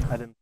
I didn't.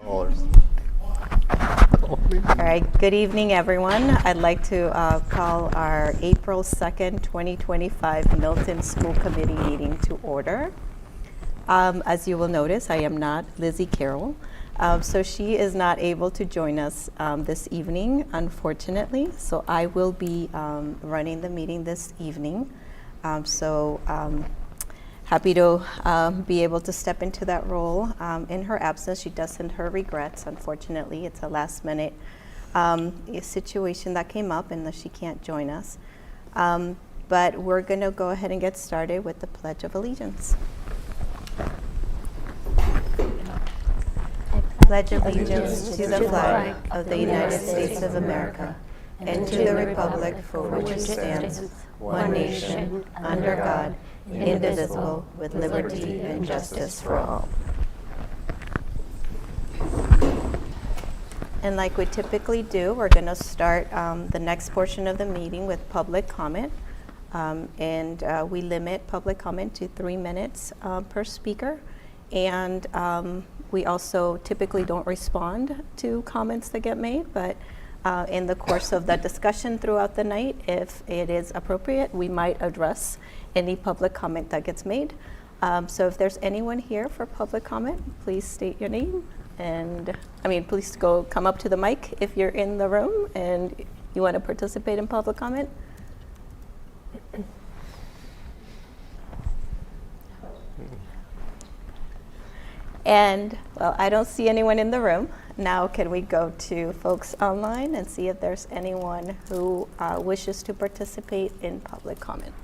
All right, good evening, everyone. I'd like to call our April 2nd, 2025 Milton School Committee meeting to order. As you will notice, I am not Lizzie Carroll, so she is not able to join us this evening, unfortunately. So I will be running the meeting this evening. Happy to be able to step into that role in her absence. She does send her regrets. Unfortunately, it's a last-minute situation that came up, and that she can't join us. But we're going to go ahead and get started with the Pledge of Allegiance. I pledge allegiance to the flag of the United States of America and to the republic for which it stands, one nation, under God, indivisible, with liberty and justice for all. And like we typically do, we're going to start the next portion of the meeting with public comment. We limit public comment to 3 minutes per speaker. And we also typically don't respond to comments that get made, but in the course of the discussion throughout the night, if it is appropriate, we might address any public comment that gets made. So if there's anyone here for public comment, please state your name. Please come up to the mic if you're in the room and you want to participate in public comment. And, well, I don't see anyone in the room. Now can we go to folks online and see if there's anyone who wishes to participate in public comment?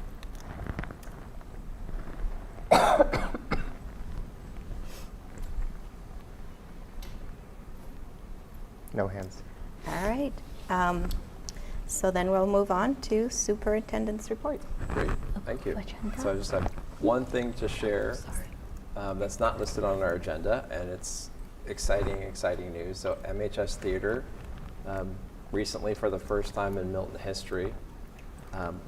No hands. All right. So then we'll move on to Superintendent's report. Great, thank you. So I just have one thing to share that's not listed on our agenda, and it's exciting news. So MHS Theater recently, for the first time in Milton history,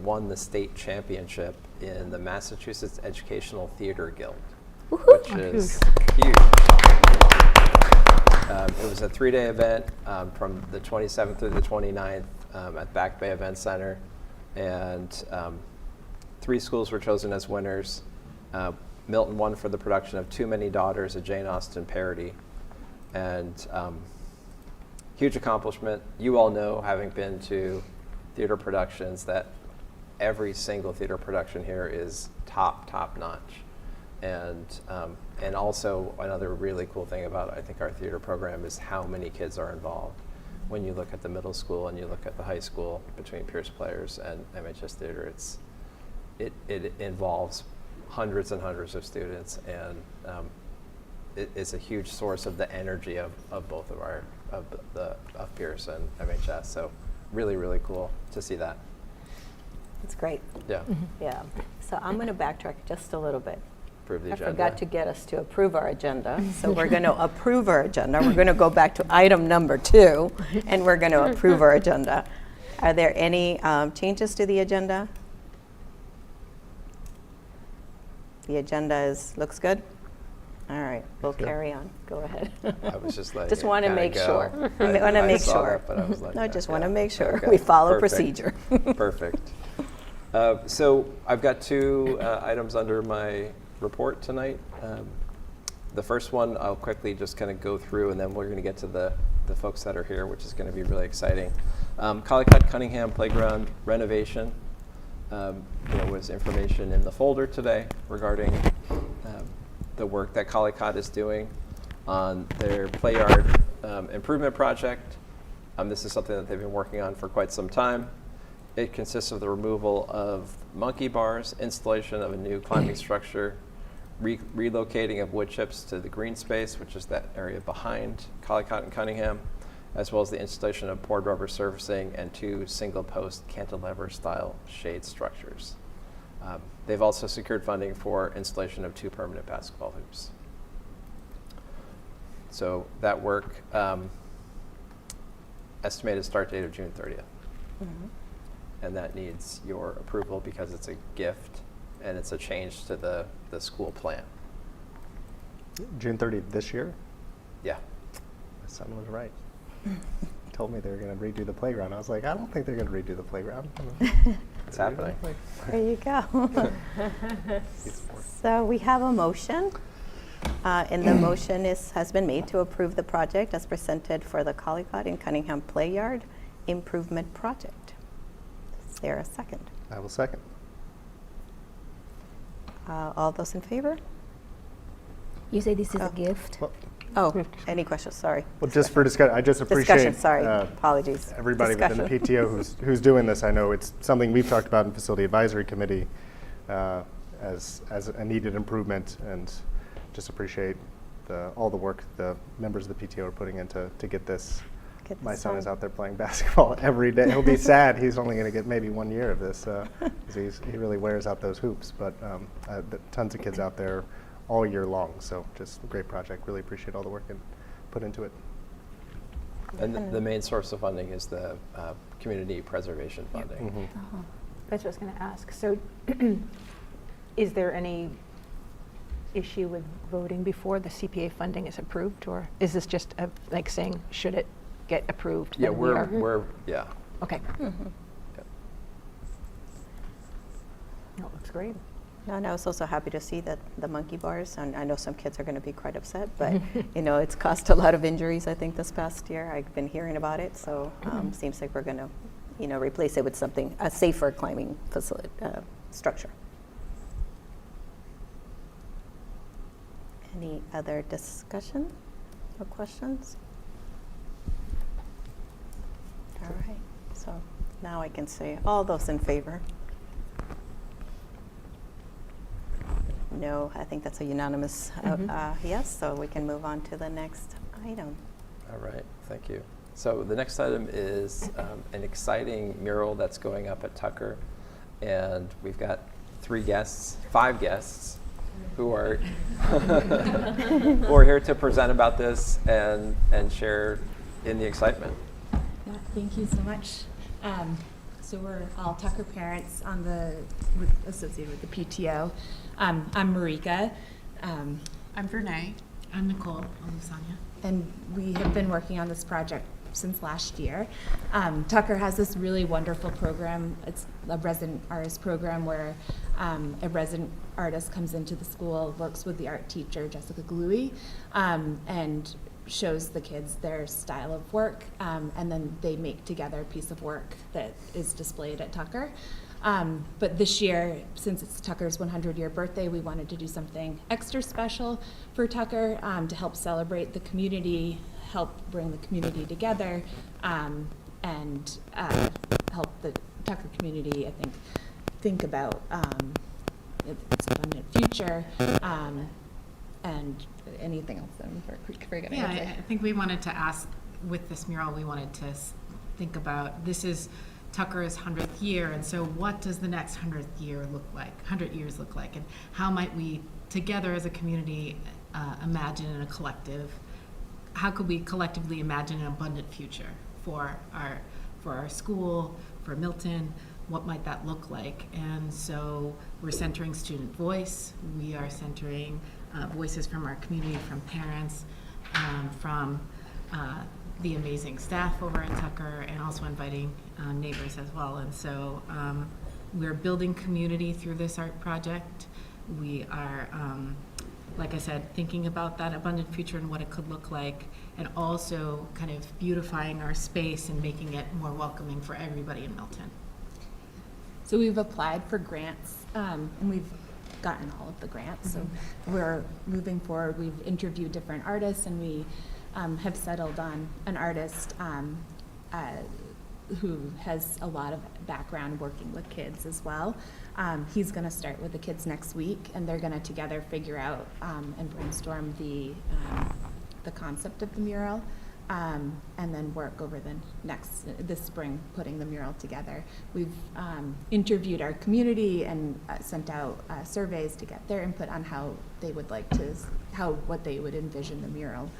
won the state championship in the Massachusetts Educational Theater Guild, which is huge. It was a 3-day event from the 27th through the 29th at Back Bay Event Center, and 3 schools were chosen as winners. Milton won for the production of Too Many Daughters, a Jane Austen parody, and huge accomplishment. You all know, having been to theater productions, that every single theater production here is top notch. And also another really cool thing about, I think, our theater program is how many kids are involved. When you look at the middle school and you look at the high school, between Pierce Players and MHS Theater, it involves hundreds and hundreds of students, and it's a huge source of the energy of both of Pierce and MHS. So really cool to see that. That's great. Yeah. Mm-hmm. Yeah. So I'm going to backtrack just a little bit. Approve the I agenda. forgot to get us to approve our agenda. So we're going to approve our agenda. We're going to go back to item number 2, and we're going to approve our agenda. Are there any changes to the agenda? The agenda looks good? All right, we'll carry on. Go ahead. I was just like, just want to make sure. I want to make saw sure. that, but I was like, no, just want to make sure okay. we follow Perfect. procedure. Perfect. So I've got 2 items under my report tonight. The first one I'll quickly just kind of go through, and then we're going to get to the folks that are here, which is going to be really exciting. Collycott Cunningham Playground renovation. There was information in the folder today regarding the work that Collycott is doing on their play yard improvement project. This is something that they've been working on for quite some time. It consists of the removal of monkey bars, installation of a new climbing structure, relocating of wood chips to the green space, which is that area behind Collycott and Cunningham, as well as the installation of poured rubber surfacing and 2 single-post cantilever-style shade structures. They've also secured funding for installation of 2 permanent basketball hoops. So that work, estimated start date of June 30th. Mm-hmm. And that needs your approval because it's a gift and it's a change to the school plan. June 30th this year? Yeah. Son was right. Told me they were going to redo the playground. I was like, I don't think they're going to redo the playground. It's happening. There you go. So we have a motion, and the motion has been made to approve the project as presented for the Collicott and Cunningham Play Yard Improvement Project. Is there a second? I will second. All those in favor? You say this is Oh. a gift? Well, Oh, any questions? Sorry. well, just for discussion, I just appreciate Discussion, sorry. Apologies. everybody within the Discussion. PTO who's doing this. I know it's something we've talked about in Facility Advisory Committee as a needed improvement, and just appreciate all the work the members of the PTO are putting into to get this. Get My this son done. is out there playing basketball every day. He'll be sad. He's only going to get maybe 1 year of this. 'Cause he really wears out those hoops. But tons of kids out there all year long. So just a great project. Really appreciate all the work and put into it. And the main source of funding is the community preservation funding. Mm-hmm. That's what I was going to ask. So is there any issue with voting before the CPA funding is approved? Or is this just like saying, should it get approved? Yeah, then we are- yeah. Okay. Yep. No, it looks great. No, and I was also happy to see that the monkey bars, and I know some kids are going to be quite upset, but it's caused a lot of injuries, I think, this past year. I've been hearing about it, so seems like we're going to, replace it with something, a safer climbing facility, structure. Any other discussion or questions? All right, so now I can say all those in favor. No, I think that's a unanimous yes, so we can move on to the next item. All right, thank you. So the next item is an exciting mural that's going up at Tucker, and we've got five guests who are who are here to present about this and share in the excitement. Yeah, thank you so much. So we're all Tucker parents associated with the PTO. I'm Marika. I'm Vernay. I'm Nicole. I'm Sonia. And we have been working on this project since last year. Tucker has this really wonderful program. It's a resident artist program where a resident artist comes into the school, works with the art teacher, Jessica Glui, and shows the kids their style of work, and then they make together a piece of work that is displayed at Tucker. But this year, since it's Tucker's 100-year birthday, we wanted to do something extra special for Tucker to help celebrate the community, help bring the community together, and help the Tucker community, I think about its abundant future, and anything else that I'm forgetting. Yeah, I think we wanted to ask, with this mural, we wanted to think about, this is Tucker's 100th year, and so what does the next 100th year look like, 100 years look like, and how might we, together as a community, imagine in a collective, how could we collectively imagine an abundant future for our school, for Milton? What might that look like? And so we're centering student voice, we are centering voices from our community, from parents, from the amazing staff over at Tucker, and also inviting neighbors as well. And so we're building community through this art project. We are, like I said, thinking about that abundant future and what it could look like, and also kind of beautifying our space and making it more welcoming for everybody in Milton. So we've applied for grants, and we've gotten all of the grants. So we're moving forward. We've interviewed different artists, and we have settled on an artist who has a lot of background working with kids as well. He's going to start with the kids next week, and they're going to together figure out and brainstorm the concept of the mural, and then work over this spring putting the mural together. We've interviewed our community and sent out surveys to get their input on how they would like to, what they would envision the mural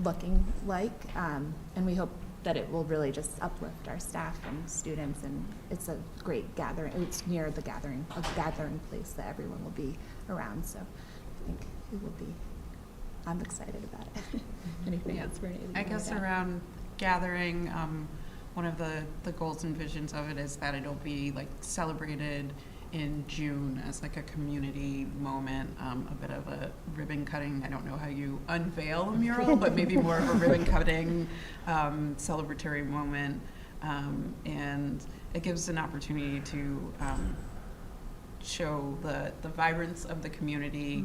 looking like, and we hope that it will really just uplift our staff and students, and it's a great gathering. It's near a gathering place that everyone will be around, so I think it will be I'm excited about it. Anything else, Renee? that I you wanna guess add? around gathering, one of the goals and visions of it is that it'll be like celebrated in June as like a community moment, a bit of a ribbon cutting. I don't know how you unveil a mural, but maybe more of a ribbon cutting celebratory moment. And it gives an opportunity to show the vibrance of the community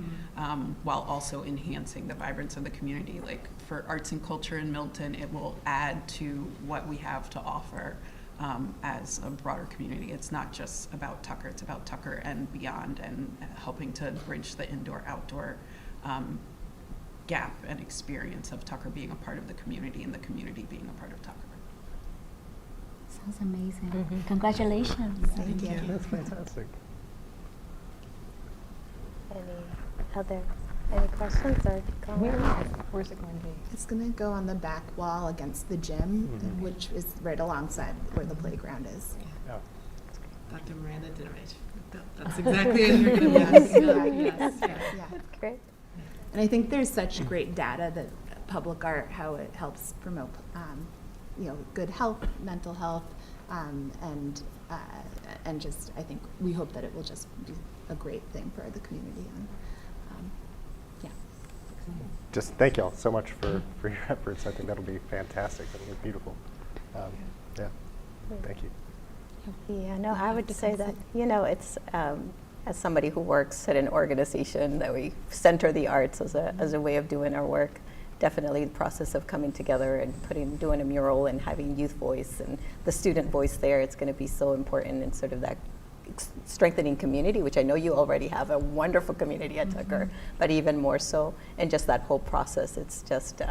while also enhancing the vibrance of the community. Like for arts and culture in Milton, it will add to what we have to offer as a broader community. It's not just about Tucker, it's about Tucker and beyond, and helping to bridge the indoor-outdoor gap and experience of Tucker being a part of the community and the community being a part of Tucker. Sounds amazing. Congratulations. Thank you. That's fantastic. Any questions or comments? Where's it going to be? It's going to go on the back wall against the gym, which is right alongside where the playground is. Yeah. Dr. Miranda did it right. That's exactly what you're going to ask. Yes, yeah. Yeah. Great. And I think there's such great data that public art, how it helps promote, good health, mental health, and just, I think we hope that it will just be a great thing for the community. And, yeah. Just thank y'all so much for your efforts. I think that'll be fantastic. It'll look beautiful. Yeah. Thank you. Yeah, no, I would say that, it's, as somebody who works at an organization that we center the arts as a way of doing our work, definitely the process of coming together and doing a mural and having youth voice and the student voice there, it's going to be so important in sort of that strengthening community, which I know you already have a wonderful community at Tucker, but even more so, and just that whole process, it's just,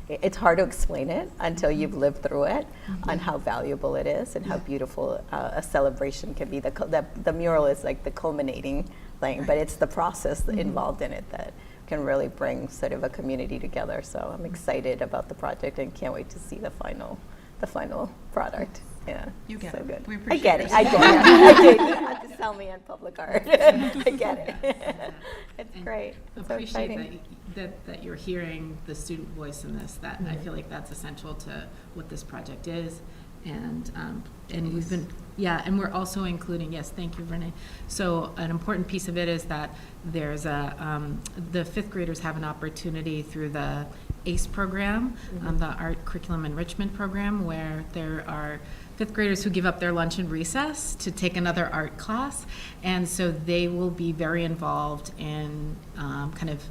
it's hard to explain it until you've lived through it on how valuable it is and how beautiful a celebration can be. The mural is like the culminating thing, but it's the process involved in it that can really bring sort of a community together. So I'm excited about the project and can't wait to see the final product. Yeah, You get so it. good. We I appreciate get your it. I get it. I get it. You have to sell me on public art. I get it. It's And great. It's so appreciate exciting. that you're hearing the student voice in this. That I feel like that's essential to what this project is, and we've been and we're also including thank you, Renee. So an important piece of it is that there's the fifth graders have an opportunity through the ACE program, the Art Curriculum Enrichment Program, where there are fifth graders who give up their lunch and recess to take another art class, and so they will be very involved in kind of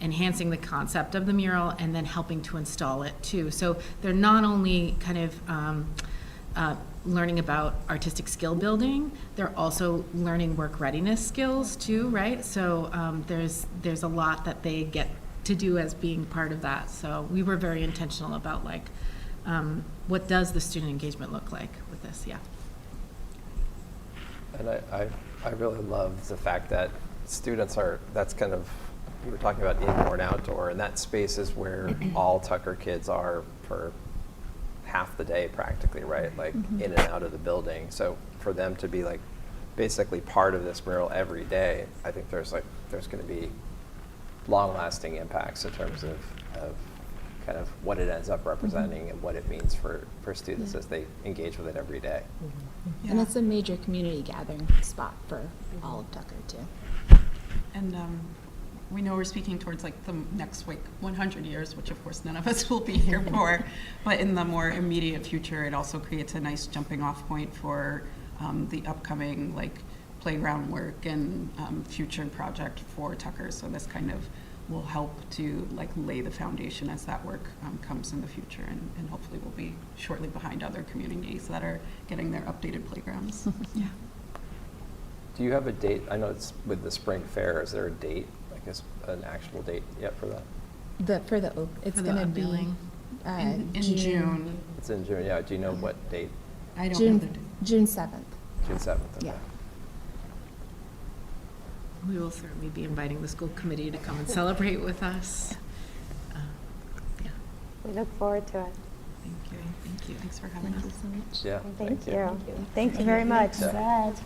enhancing the concept of the mural and then helping to install it too. So they're not only kind of learning about artistic skill building, they're also learning work readiness skills too, right? So there's a lot that they get to do as being part of that. So we were very intentional about what does the student engagement look like with this? Yeah. And I really love the fact that students that's kind of, we were talking about indoor and outdoor, and that space is where all Tucker kids are for half the day practically, right? Like in and out of the building. So for them to be like basically part of this mural every day, I think there's going to be long-lasting impacts in terms of kind of what it ends up representing and what it means for students as they engage with it every day. And it's a major community gathering spot for all of Tucker, too. And we know we're speaking towards like the next 100 years, which of course none of us will be here for, but in the more immediate future, it also creates a nice jumping off point for the upcoming playground work and future project for Tucker. So this kind of will help to lay the foundation as that work comes in the future, and hopefully we'll be shortly behind other communities that are getting their updated playgrounds. Yeah. Do you have a date? I know it's with the spring fair. Is there a date, an actual date yet for that? It's For the going to be unveiling? In June. It's in June, yeah. Do you know what date? I don't know the date. June 7th. June 7th, okay. Yeah. We will certainly be inviting the school committee to come and celebrate with us. Yeah. We look forward to it. Thank you. Thank you. Thanks for having us. Thank you so much. Yeah, Thank you. Thank you very much. Yeah. Glad.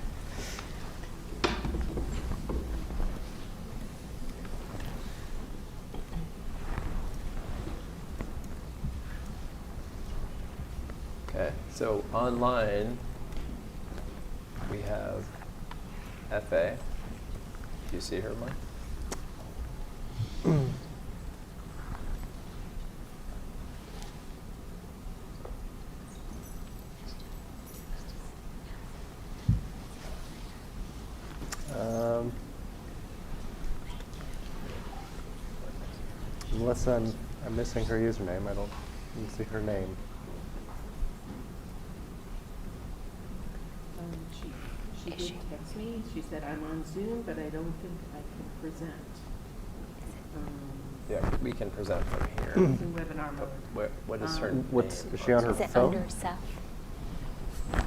Okay, so online, we have FA. Do you see her, Mike? Unless I'm missing her username, I don't see her name. She did text me. She said, I'm on Zoom, but I don't think I can present. Yeah, we can present from here. It's in webinar mode. What is her name? Is she on her Is it phone? under Seth?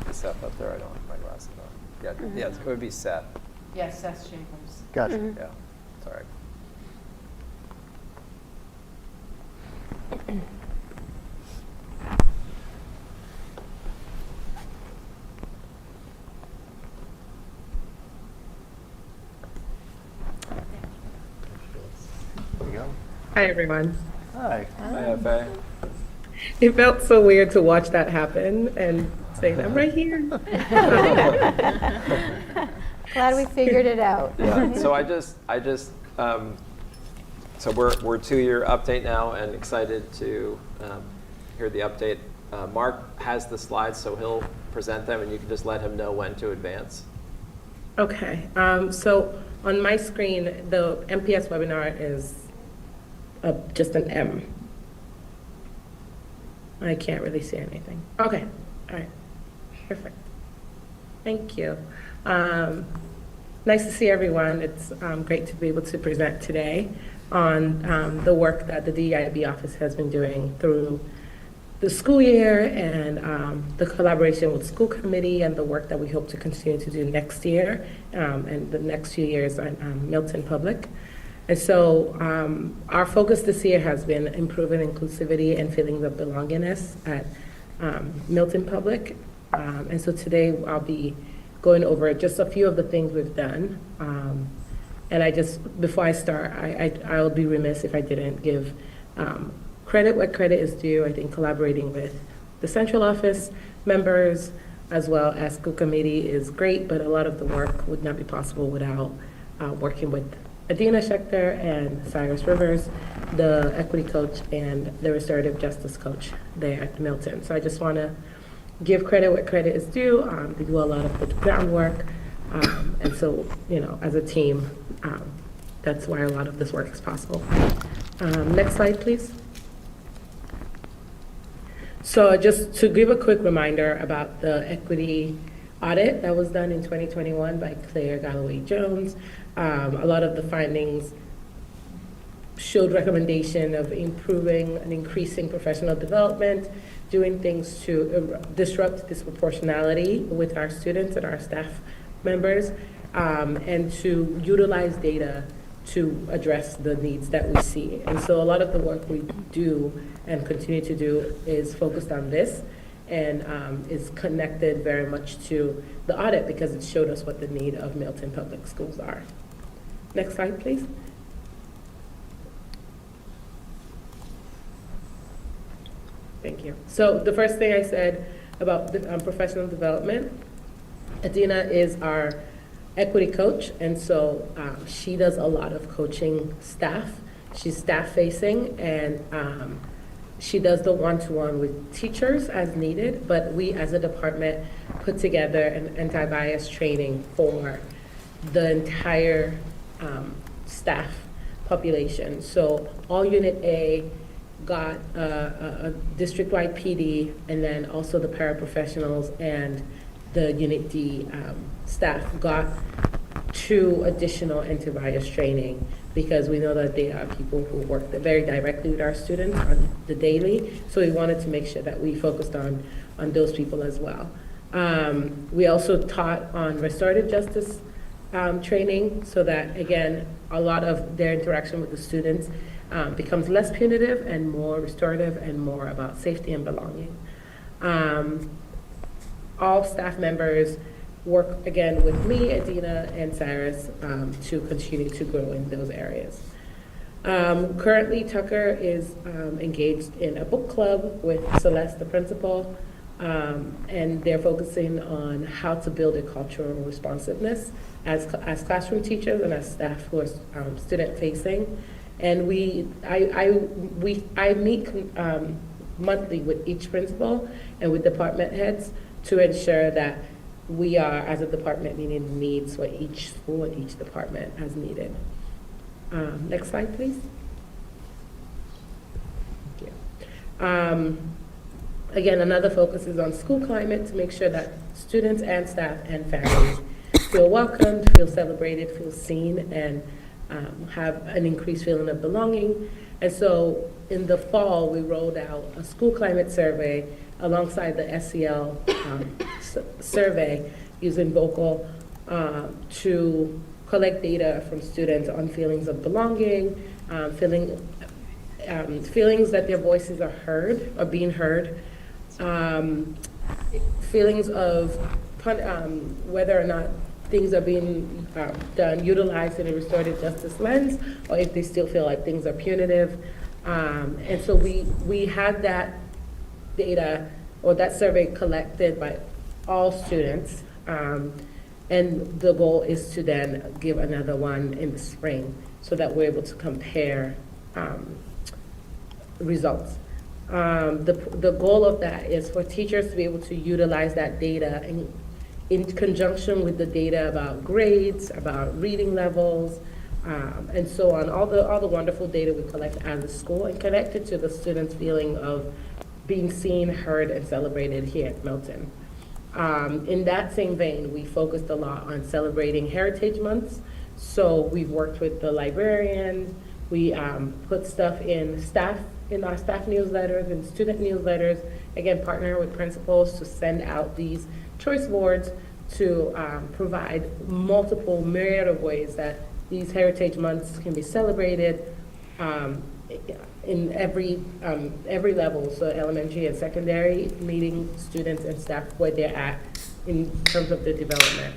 Is Seth up there? I don't have my glasses on. Yeah, it would be Seth. Yes, Seth Chambers. Gotcha. Yeah, sorry. There you go. Hi, everyone. Hi. Hi, FA. It felt so weird to watch that happen and saying, I'm right here. Glad we figured it out. Yeah, so so we're 2-year update now and excited to hear the update. Mark has the slides, so he'll present them and you can just let him know when to advance. Okay, so on my screen, the MPS webinar is just an M. I can't really see anything. Okay, all right, perfect. Thank you. Nice to see everyone. It's great to be able to present today on the work that the DEIB office has been doing through the school year and the collaboration with school committee and the work that we hope to continue to do next year and the next few years at Milton Public. And so our focus this year has been improving inclusivity and feelings of belongingness at Milton Public. And so today I'll be going over just a few of the things we've done. And before I start, I'll be remiss if I didn't give credit where credit is due. I think collaborating with the central office members as well as school committee is great, but a lot of the work would not be possible without working with Adina Schechter and Cyrus Rivers, the equity coach and the restorative justice coach there at Milton. So I just want to give credit where credit is due. They do a lot of the groundwork. And so, as a team, that's why a lot of this work is possible. Next slide, please. So just to give a quick reminder about the equity audit that was done in 2021 by Claire Galloway Jones. A lot of the findings showed recommendation of improving and increasing professional development, doing things to disrupt disproportionality with our students and our staff members, and to utilize data to address the needs that we see. And so a lot of the work we do and continue to do is focused on this and is connected very much to the audit because it showed us what the need of Milton Public Schools are. Next slide, please. Thank you. So the first thing I said about the, professional development, Adina is our equity coach, and so she does a lot of coaching staff. She's staff facing, and she does the one-to-one with teachers as needed, but we as a department put together an anti-bias training for the entire staff population. So all Unit A got a district-wide PD, and then also the paraprofessionals and the Unit D staff got 2 additional anti-bias training because we know that they are people who work very directly with our students on the daily. So we wanted to make sure that we focused on those people as well. We also taught on restorative justice training so that, again, a lot of their interaction with the students becomes less punitive and more restorative and more about safety and belonging. All staff members work again with me, Adina, and Cyrus to continue to grow in those areas. Currently, Tucker is engaged in a book club with Celeste, the principal, And they're focusing on how to build a cultural responsiveness as classroom teachers and as staff who are student-facing. And I meet monthly with each principal and with department heads to ensure that we are, as a department, meeting the needs for each school and each department as needed. Next slide, please. Thank you. Again, another focus is on school climate to make sure that students and staff and families feel welcomed, feel celebrated, feel seen, and have an increased feeling of belonging. And so in the fall, we rolled out a school climate survey alongside the SEL survey using Vocal to collect data from students on feelings of belonging, feelings that their voices are heard or being heard, feelings of whether or not things are being utilized in a restorative justice lens, or if they still feel like things are punitive. And so we had that data, or that survey collected by all students. And the goal is to then give another one in the spring so that we're able to compare results. The goal of that is for teachers to be able to utilize that data in conjunction with the data about grades, about reading levels, and so on, all the wonderful data we collect as a school, and connect it to the students' feeling of being seen, heard, and celebrated here at Milton. In that same vein, we focused a lot on celebrating Heritage Months. So we've worked with the librarians, we put stuff in our staff newsletters and student newsletters, again, partner with principals to send out these choice boards to provide multiple myriad of ways that these Heritage Months can be celebrated in every level, so elementary and secondary, meeting students and staff where they're at in terms of their development.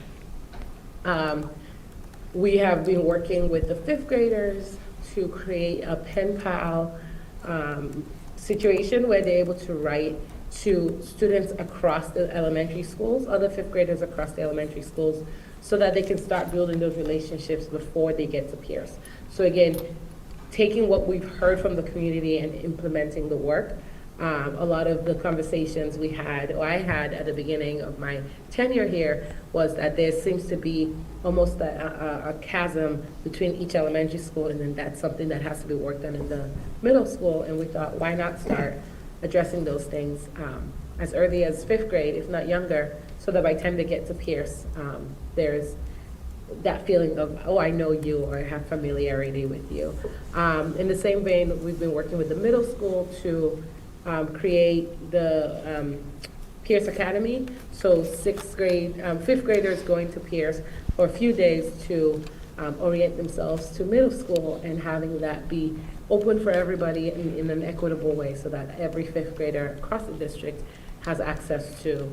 We have been working with the 5th graders to create a pen pal situation where they're able to write to students across the elementary schools, other 5th graders across the elementary schools, so that they can start building those relationships before they get to peers. So again, taking what we've heard from the community and implementing the work. A lot of the conversations we had, or I had at the beginning of my tenure here, was that there seems to be almost a chasm between each elementary school, and then that's something that has to be worked on in the middle school. And we thought, why not start addressing those things as early as 5th grade, if not younger, so that by the time they get to Pierce, there's that feeling of, oh, I know you, or I have familiarity with you. In the same vein, we've been working with the middle school to create the Pierce Academy. So 5th graders going to Pierce for a few days to orient themselves to middle school, and having that be open for everybody in an equitable way, so that every 5th grader across the district has access to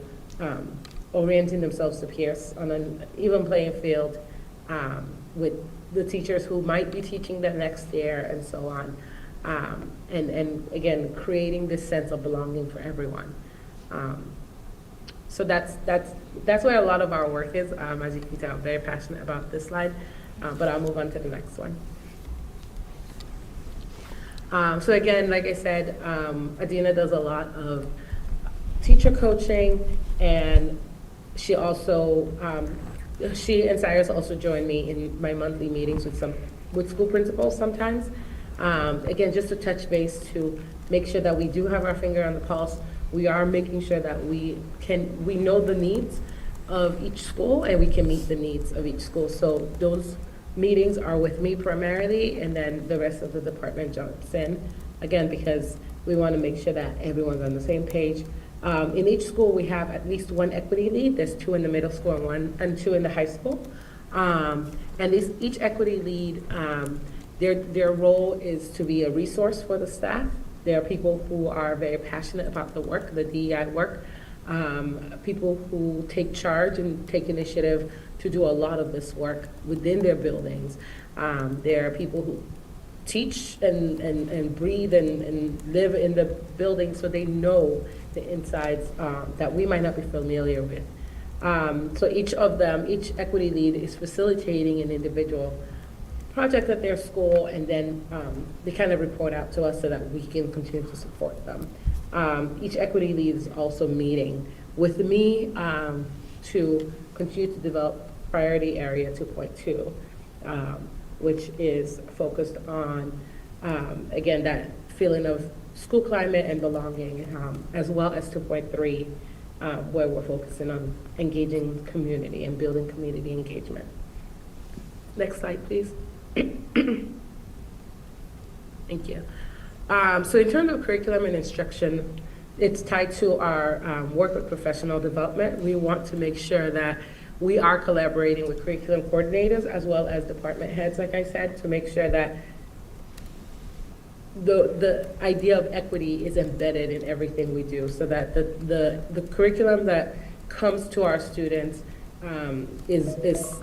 orienting themselves to Pierce on an even playing field with the teachers who might be teaching them next year, and so on. And again, creating this sense of belonging for everyone. So that's where a lot of our work is. As you can tell, I'm very passionate about this slide, but I'll move on to the next one. So again, like I said, Adina does a lot of teacher coaching, and she and Cyrus also join me in my monthly meetings with school principals sometimes. Again, just to touch base to make sure that we do have our finger on the pulse. We are making sure that we know the needs of each school, and we can meet the needs of each school. So those meetings are with me primarily, and then the rest of the department jumps in, again, because we want to make sure that everyone's on the same page. In each school, we have at least one equity lead. There's 2 in the middle school and 2 in the high school. And each equity lead, their role is to be a resource for the staff. There are people who are very passionate about the work, the DEI work, people who take charge and take initiative to do a lot of this work within their buildings. There are people who teach and breathe and live in the building, so they know the insights that we might not be familiar with. So each of them, each equity lead is facilitating an individual project at their school, and then they kind of report out to us so that we can continue to support them. Each equity lead is also meeting with me to continue to develop priority area 2.2, which is focused on, again, that feeling of school climate and belonging, as well as 2.3, where we're focusing on engaging community and building community engagement. Next slide, please. Thank you. So in terms of curriculum and instruction, it's tied to our work with professional development. We want to make sure that we are collaborating with curriculum coordinators as well as department heads, like I said, to make sure that the idea of equity is embedded in everything we do, so that the curriculum that comes to our students is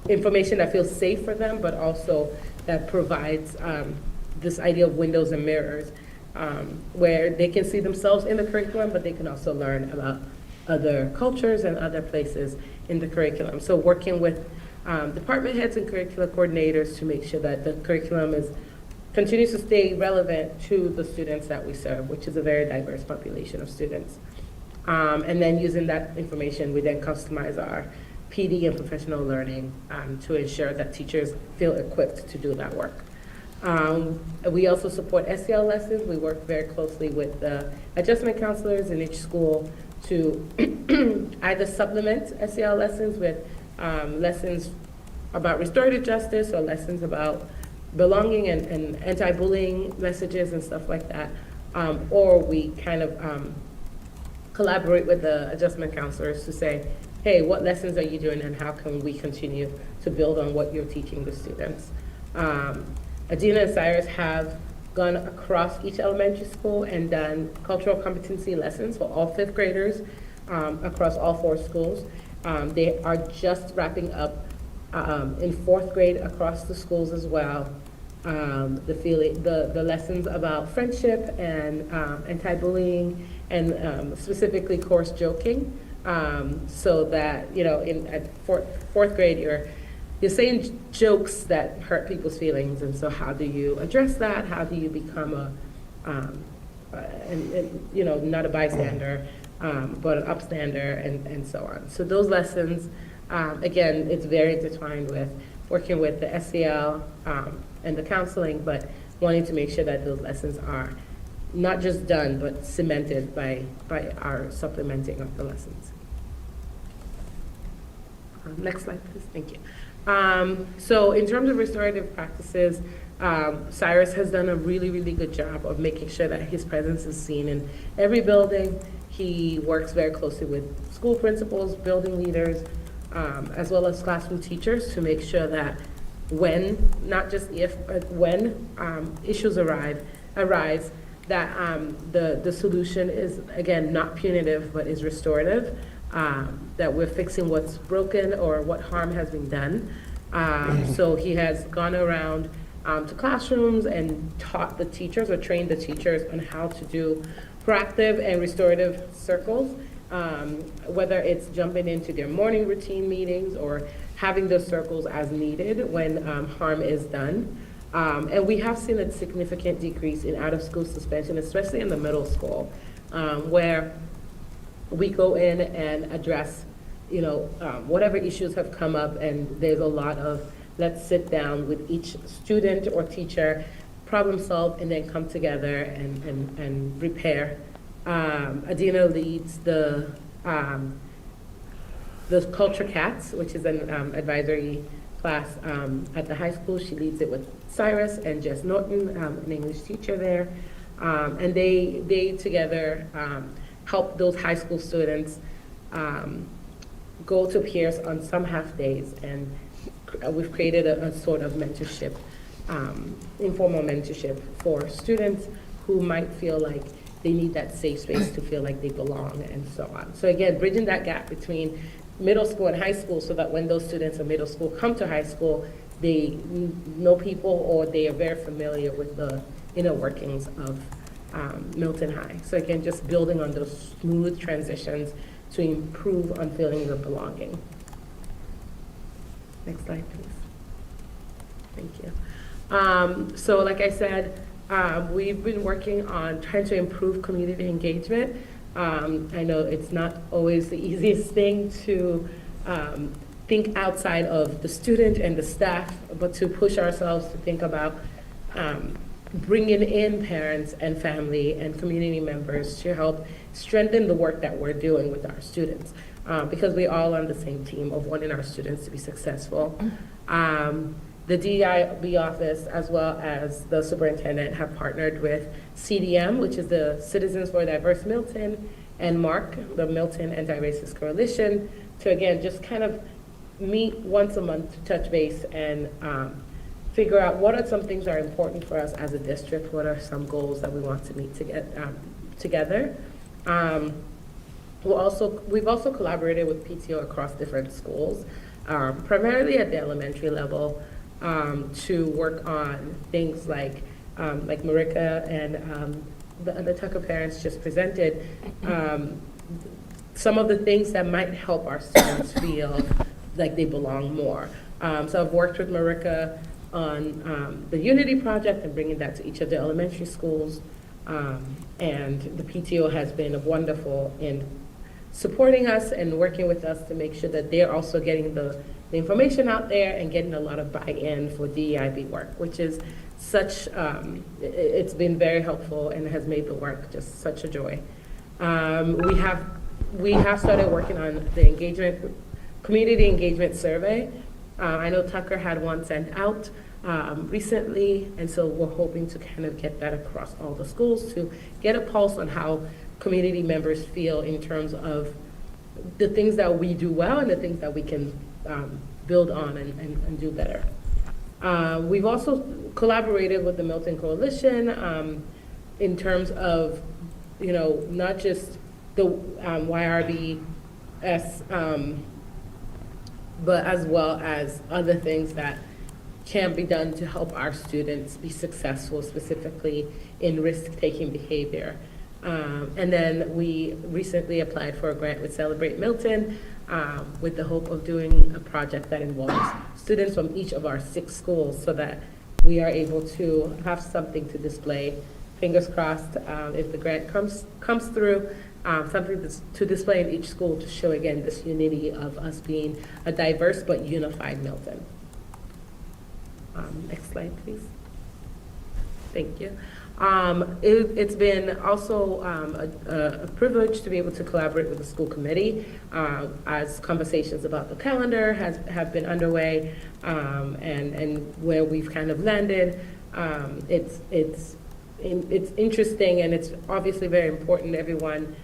information that feels safe for them, but also that provides this idea of windows and mirrors, where they can see themselves in the curriculum, but they can also learn about other cultures and other places in the curriculum. So working with department heads and curriculum coordinators to make sure that the curriculum continues to stay relevant to the students that we serve, which is a very diverse population of students. And then using that information, we then customize our PD and professional learning to ensure that teachers feel equipped to do that work. We also support SEL lessons. We work very closely with the adjustment counselors in each school to either supplement SEL lessons with lessons about restorative justice or lessons about belonging and anti-bullying messages and stuff like that. Or we kind of collaborate with the adjustment counselors to say, hey, what lessons are you doing and how can we continue to build on what you're teaching the students? Adina and Cyrus have gone across each elementary school and done cultural competency lessons for all fifth graders across all 4 schools. They are just wrapping up in 4th grade across the schools as well. The lessons about friendship and anti-bullying and specifically coarse joking, so that, you know, at 4th grade you're saying jokes that hurt people's feelings, and so how do you address that? How do you become you know, not a bystander, but an upstander, and so on. So those lessons, again, it's very intertwined with working with the SEL and the counseling, but wanting to make sure that those lessons are not just done, but cemented by our supplementing of the lessons. Next slide, please. Thank you. So in terms of restorative practices, Cyrus has done a really, really good job of making sure that his presence is seen in every building. He works very closely with school principals, building leaders, as well as classroom teachers to make sure that when, not just if, but when issues arise, that the solution is, again, not punitive, but is restorative. That we're fixing what's broken or what harm has been done. So he has gone around to classrooms and taught the teachers or trained the teachers on how to do proactive and restorative circles, whether it's jumping into their morning routine meetings or having those circles as needed when harm is done. And we have seen a significant decrease in out-of-school suspension, especially in the middle school, where we go in and address, you know, whatever issues have come up, and there's a lot of let's sit down with each student or teacher, problem solve, and then come together and repair. Adina leads the Culture Cats, which is an advisory class at the high school. She leads it with Cyrus and Jess Norton, an English teacher there, and they together help those high school students go to peers on some half days, and we've created a sort of mentorship, informal mentorship for students who might feel like they need that safe space to feel like they belong, and so on. So again, bridging that gap between middle school and high school, so that when those students in middle school come to high school, they know people or they are very familiar with the inner workings of Milton High. So again, just building on those smooth transitions to improve on feelings of belonging. Next slide, please. Thank you. So like I said, we've been working on trying to improve community engagement. I know it's not always the easiest thing to think outside of the student and the staff, but to push ourselves to think about bringing in parents and family and community members to help strengthen the work that we're doing with our students, because we're all on the same team of wanting our students to be successful. The DEIB office, as well as the superintendent, have partnered with CDM, which is the Citizens for Diverse Milton, and MARC, the Milton Anti-Racist Coalition, to again, just kind of meet once a month to touch base and figure out what are some things that are important for us as a district, what are some goals that we want to meet together. We've also collaborated with PTO across different schools, primarily at the elementary level, to work on things like Marika and the Tucker parents just presented, some of the things that might help our students feel like they belong more. So I've worked with Marika on the Unity Project and bringing that to each of the elementary schools. And the PTO has been wonderful in supporting us and working with us to make sure that they're also getting the information out there and getting a lot of buy-in for DEIB work, which is such, it's been very helpful and has made the work just such a joy. We have started working on the community engagement survey. I know Tucker had one sent out recently, and so we're hoping to kind of get that across all the schools to get a pulse on how community members feel in terms of the things that we do well and the things that we can build on and do better. We've also collaborated with the Milton Coalition in terms of, not just the YRBS, but as well as other things that can be done to help our students be successful, specifically in risk-taking behavior. And then we recently applied for a grant with Celebrate Milton with the hope of doing a project that involves students from each of our 6 schools so that we are able to have something to display. Fingers crossed, if the grant comes through, something to display in each school to show, again, this unity of us being a diverse but unified Milton. Next slide, please. Thank you. It's been also a privilege to be able to collaborate with the school committee as conversations about the calendar have been underway, and where we've kind of landed. It's interesting, and it's obviously very important. Everyone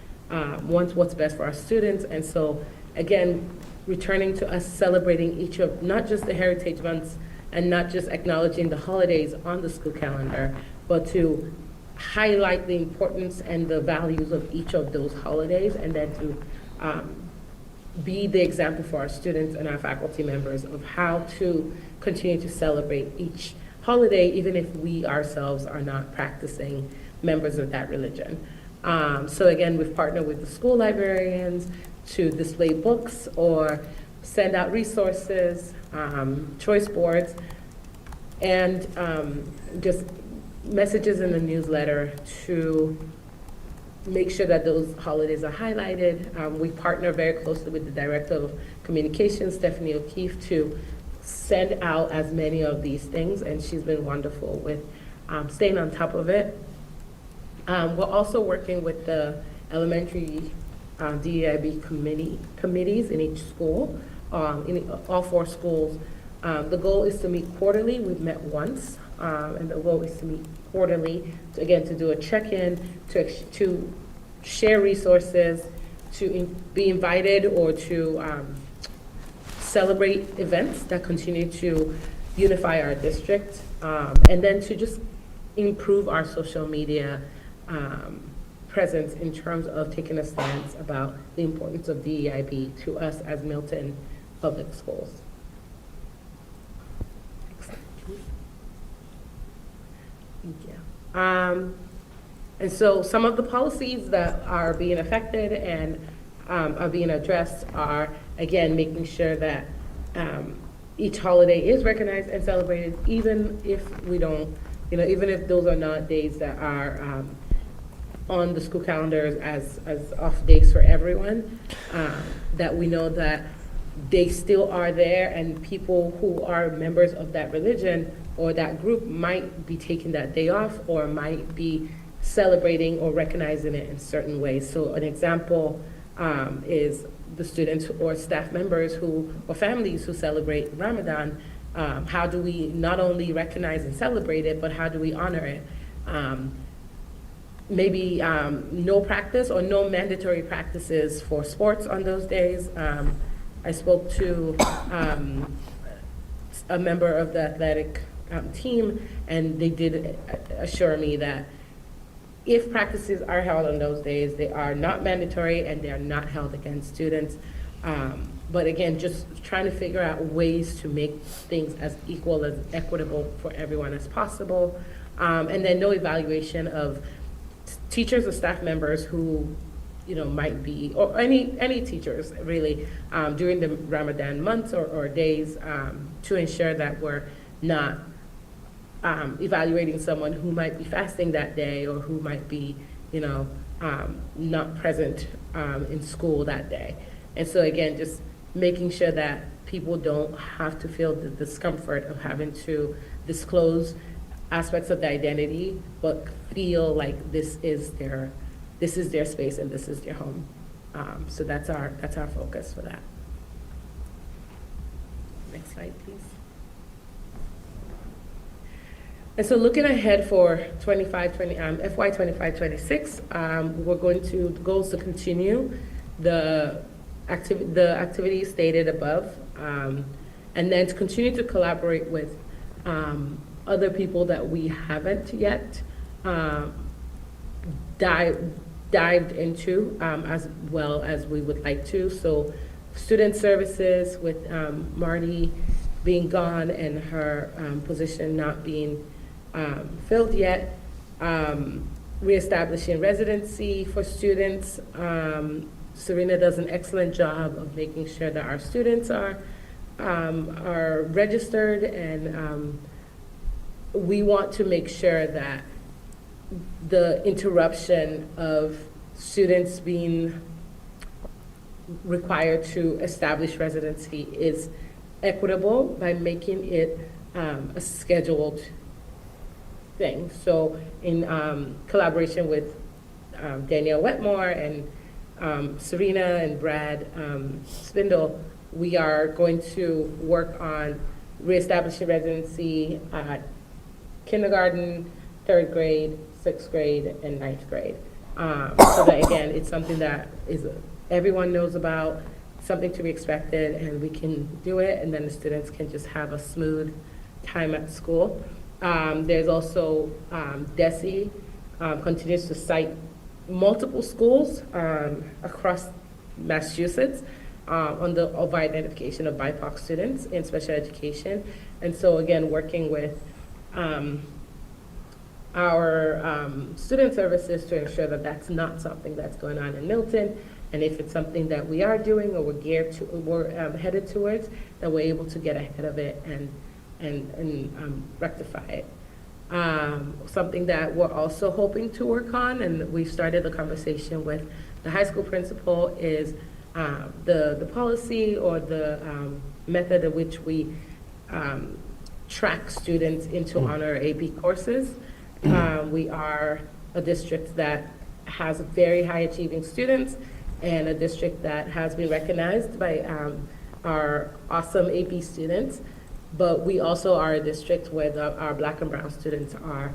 wants what's best for our students, and so again, returning to us celebrating each of not just the Heritage Months and not just acknowledging the holidays on the school calendar, but to highlight the importance and the values of each of those holidays, and then to be the example for our students and our faculty members of how to continue to celebrate each holiday, even if we ourselves are not practicing members of that religion. So again, we've partnered with the school librarians to display books or send out resources, choice boards, and just messages in the newsletter to make sure that those holidays are highlighted. We partner very closely with the Director of Communications, Stephanie O'Keefe, to send out as many of these things, and she's been wonderful with staying on top of it. We're also working with the elementary DEIB committees in each school, in all 4 schools. The goal is to meet quarterly. We've met once, and the goal is to meet quarterly, to do a check-in, to share resources, to be invited, or to celebrate events that continue to unify our district, and then to just improve our social media presence in terms of taking a stance about the importance of DEIB to us as Milton Public Schools. Thank you. And so some of the policies that are being affected and are being addressed are, again, making sure that each holiday is recognized and celebrated, even if we don't, even if those are not days that are on the school calendars as off days for everyone, that we know that they still are there, and people who are members of that religion or that group might be taking that day off or might be celebrating or recognizing it in certain ways. So an example is the students or staff members or families who celebrate Ramadan. How do we not only recognize and celebrate it, but how do we honor it? Maybe no practice or no mandatory practices for sports on those days. I spoke to a member of the athletic team, and they did assure me that if practices are held on those days, they are not mandatory and they are not held against students. But again, just trying to figure out ways to make things as equal, as equitable for everyone as possible. And then no evaluation of teachers or staff members who might be, or any teachers really, during the Ramadan months or days, to ensure that we're not evaluating someone who might be fasting that day or who might be, not present in school that day. And so again, just making sure that people don't have to feel the discomfort of having to disclose aspects of their identity, but feel like this is their space and this is their home. So that's our focus for that. Next slide, please. And so looking ahead for FY 25-26, we're going to, the goals to continue the activities stated above, and then to continue to collaborate with other people that we haven't yet dived into as well as we would like to. So student services with Marty being gone and her position not being filled yet, reestablishing residency for students. Serena does an excellent job of making sure that our students are registered, and we want to make sure that the interruption of students being required to establish residency is equitable by making it a scheduled thing. So in collaboration with Danielle Wetmore and Serena and Brad Spindle, we are going to work on reestablishing residency at kindergarten, 3rd grade, 6th grade, and 9th grade. So that again, it's something that everyone knows about, something to be expected, and we can do it, and then the students can just have a smooth time at school. There's also DESE continues to cite multiple schools across Massachusetts on the identification of BIPOC students in special education. And so again, working with our student services to ensure that that's not something that's going on in Milton. And if it's something that we are doing or we're headed towards, that we're able to get ahead of it and rectify it. Something that we're also hoping to work on, and we've started the conversation with the high school principal, is the policy or the method in which we track students into honor AP courses. We are a district that has very high achieving students and a district that has been recognized by our awesome AP students. But we also are a district where our Black and Brown students are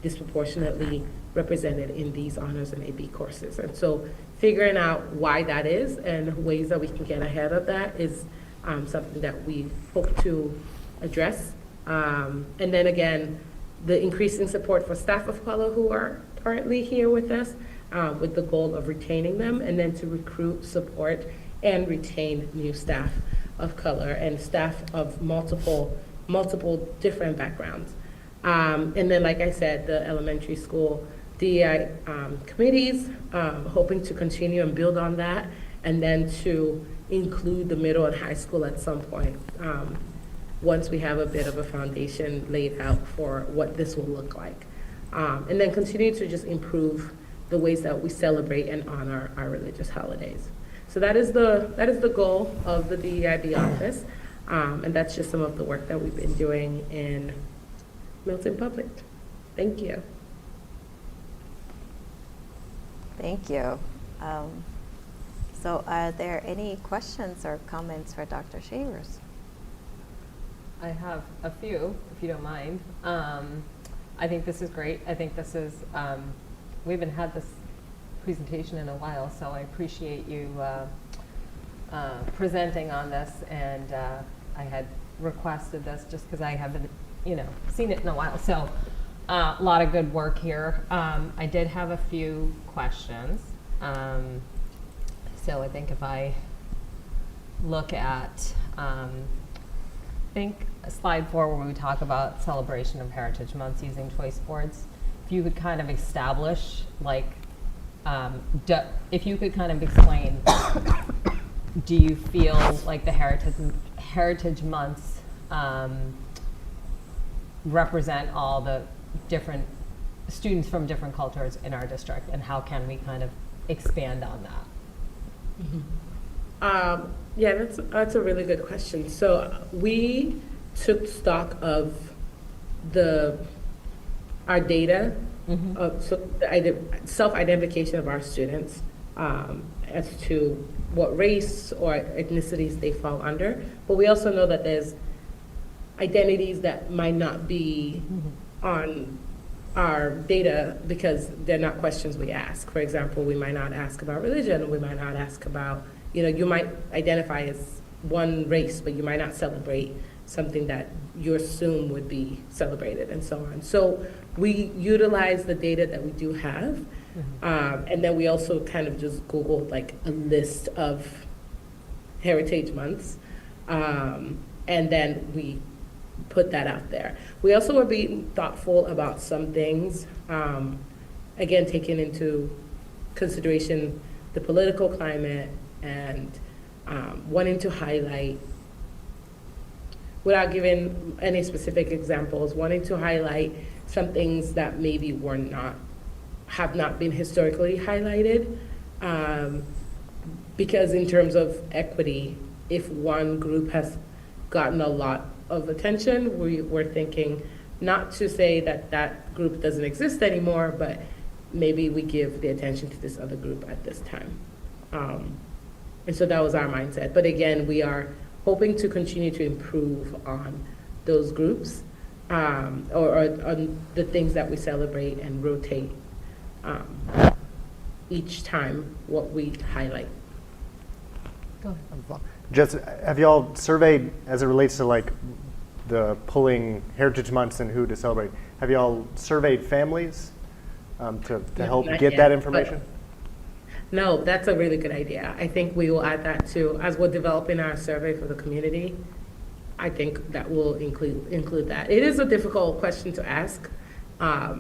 disproportionately represented in these honors and AP courses. And so figuring out why that is and ways that we can get ahead of that is something that we hope to address. And then again, the increasing support for staff of color who are currently here with us, with the goal of retaining them, and then to recruit, support, and retain new staff of color and staff of multiple different backgrounds. And then, like I said, the elementary school DEI committees, hoping to continue and build on that, and then to include the middle and high school at some point, once we have a bit of a foundation laid out for what this will look like. And then continue to just improve the ways that we celebrate and honor our religious holidays. So that is the goal of the DEIB office, and that's just some of the work that we've been doing in Milton Public. Thank you. Thank you. So are there any questions or comments for Dr. Shavers? I have a few, if you don't mind. I think this is great. I think this is, we haven't had this presentation in a while, so I appreciate you presenting on this. And I had requested this just because I haven't, seen it in a while. So a lot of good work here. I did have a few questions. So I think if I look at, I think slide 4 where we talk about celebration of Heritage Month using choice boards, if you could kind of establish, like, if you could kind of explain, do you feel like the Heritage Months represent all the different students from different cultures in our district, and how can we kind of expand on that? Yeah, that's a really good question. So we took stock of our data, the self-identification of our students as to what race or ethnicities they fall under. But we also know that there's identities that might not be on our data because they're not questions we ask. For example, we might not ask about religion. We might not ask about, you might identify as one race, but you might not celebrate something that you assume would be celebrated, and so on. So we utilize the data that we do have, and then we also kind of just Googled like a list of Heritage Months, and then we put that out there. We also were being thoughtful about some things, again, taking into consideration the political climate and wanting to highlight, without giving any specific examples, wanting to highlight some things that maybe have not been historically highlighted, because in terms of equity, if one group has gotten a lot of attention, we're thinking not to say that that group doesn't exist anymore, but maybe we give the attention to this other group at this time. And so that was our mindset. But again, we are hoping to continue to improve on those groups, or on the things that we celebrate and rotate each time what we highlight. Go ahead. Just, have y'all surveyed, as it relates to like the pulling Heritage Months and who to celebrate, have y'all surveyed families to help Not get yet, that information? No, that's a really good idea. I think we will add that too. As we're developing our survey for the community, I think that will include that. It is a difficult question to ask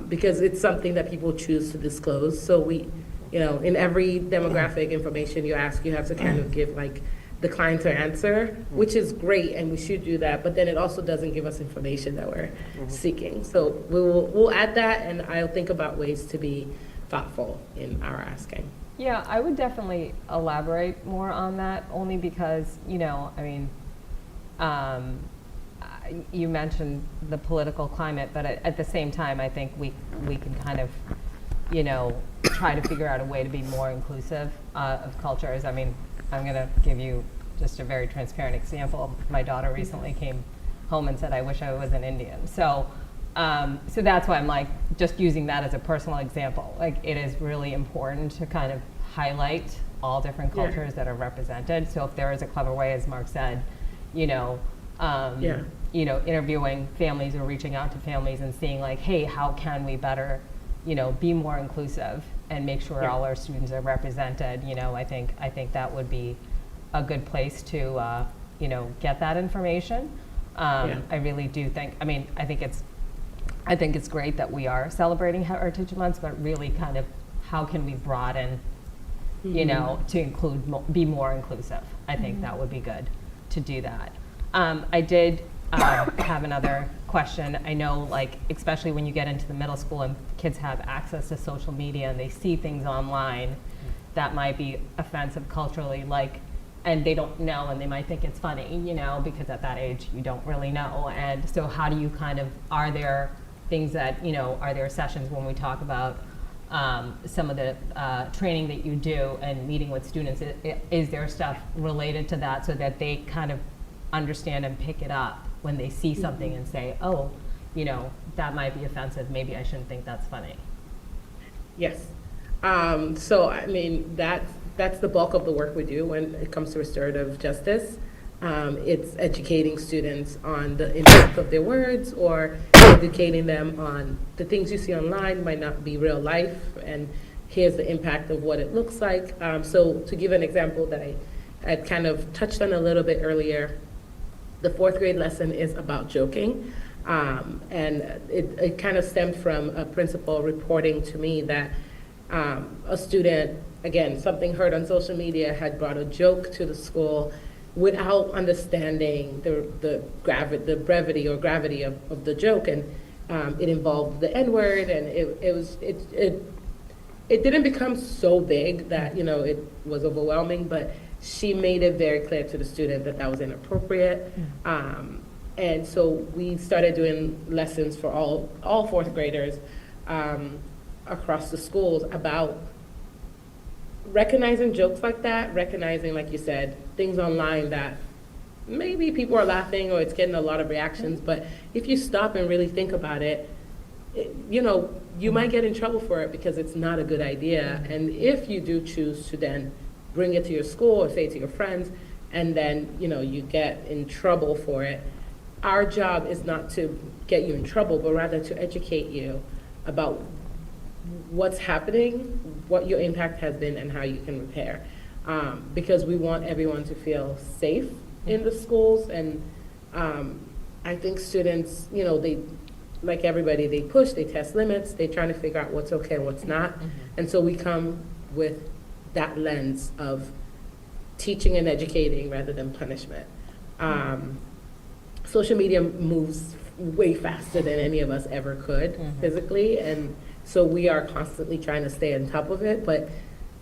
because it's something that people choose to disclose. So we, in every demographic information you ask, you have to kind of give like the client to answer, which is great, and we should do that, but then it also doesn't give us information that we're seeking. So we'll add that, and I'll think about ways to be thoughtful in our asking. Yeah, I would definitely elaborate more on that, only because, you mentioned the political climate, but at the same time, I think we can kind of, try to figure out a way to be more inclusive of cultures. I mean, I'm going to give you just a very transparent example. My daughter recently came home and said, I wish I was an Indian. So that's why I'm like, just using that as a personal example. Like, it is really important to kind of highlight all different cultures that are represented. So if there is a clever way, as Mark said, interviewing families or reaching out to families and seeing like, hey, how can we better, be more inclusive and make sure all our students are represented. I think that would be a good place to, get that information. I really do think, I think I think it's great that we are celebrating Heritage Months, but really kind of how can we broaden, you know, to include, be more inclusive. I think that would be good to do that. I did have another question. I know, like, especially when you get into the middle school and kids have access to social media and they see things online that might be offensive culturally, like, and they don't know, and they might think it's funny, you know, because at that age you don't really know. And so how do you kind of, are there things that, you know, are there sessions when we talk about some of the training that you do and meeting with students, is there stuff related to that so that they kind of understand and pick it up when they see something and say, oh, you know, that might be offensive, maybe I shouldn't think that's funny? Yes. So, I mean, that's the bulk of the work we do when it comes to restorative justice. It's educating students on the impact of their words, or educating them on the things you see online might not be real life, and here's the impact of what it looks like. So to give an example that I kind of touched on a little bit earlier, the 4th grade lesson is about joking. And it kind of stemmed from a principal reporting to me that a student, again, something heard on social media, had brought a joke to the school without understanding the brevity or gravity of the joke, and it involved the N-word, and it didn't become so big that, you know, it was overwhelming, but she made it very clear to the student that that was inappropriate. And so we started doing lessons for all 4th graders across the schools about recognizing jokes like that, recognizing, like you said, things online that maybe people are laughing or it's getting a lot of reactions, but if you stop and really think about it, you know, you might get in trouble for it because it's not a good idea. And if you do choose to then bring it to your school or say it to your friends, and then, you know, you get in trouble for it, our job is not to get you in trouble, but rather to educate you about what's happening, what your impact has been, and how you can repair. Because we want everyone to feel safe in the schools. And I think students, you know, they, like everybody, they push, they test limits, they're trying to figure out what's okay and what's not. And so we come with that lens of teaching and educating rather than punishment. Social media moves way faster than any of us ever could physically, and so we are constantly trying to stay on top of it, but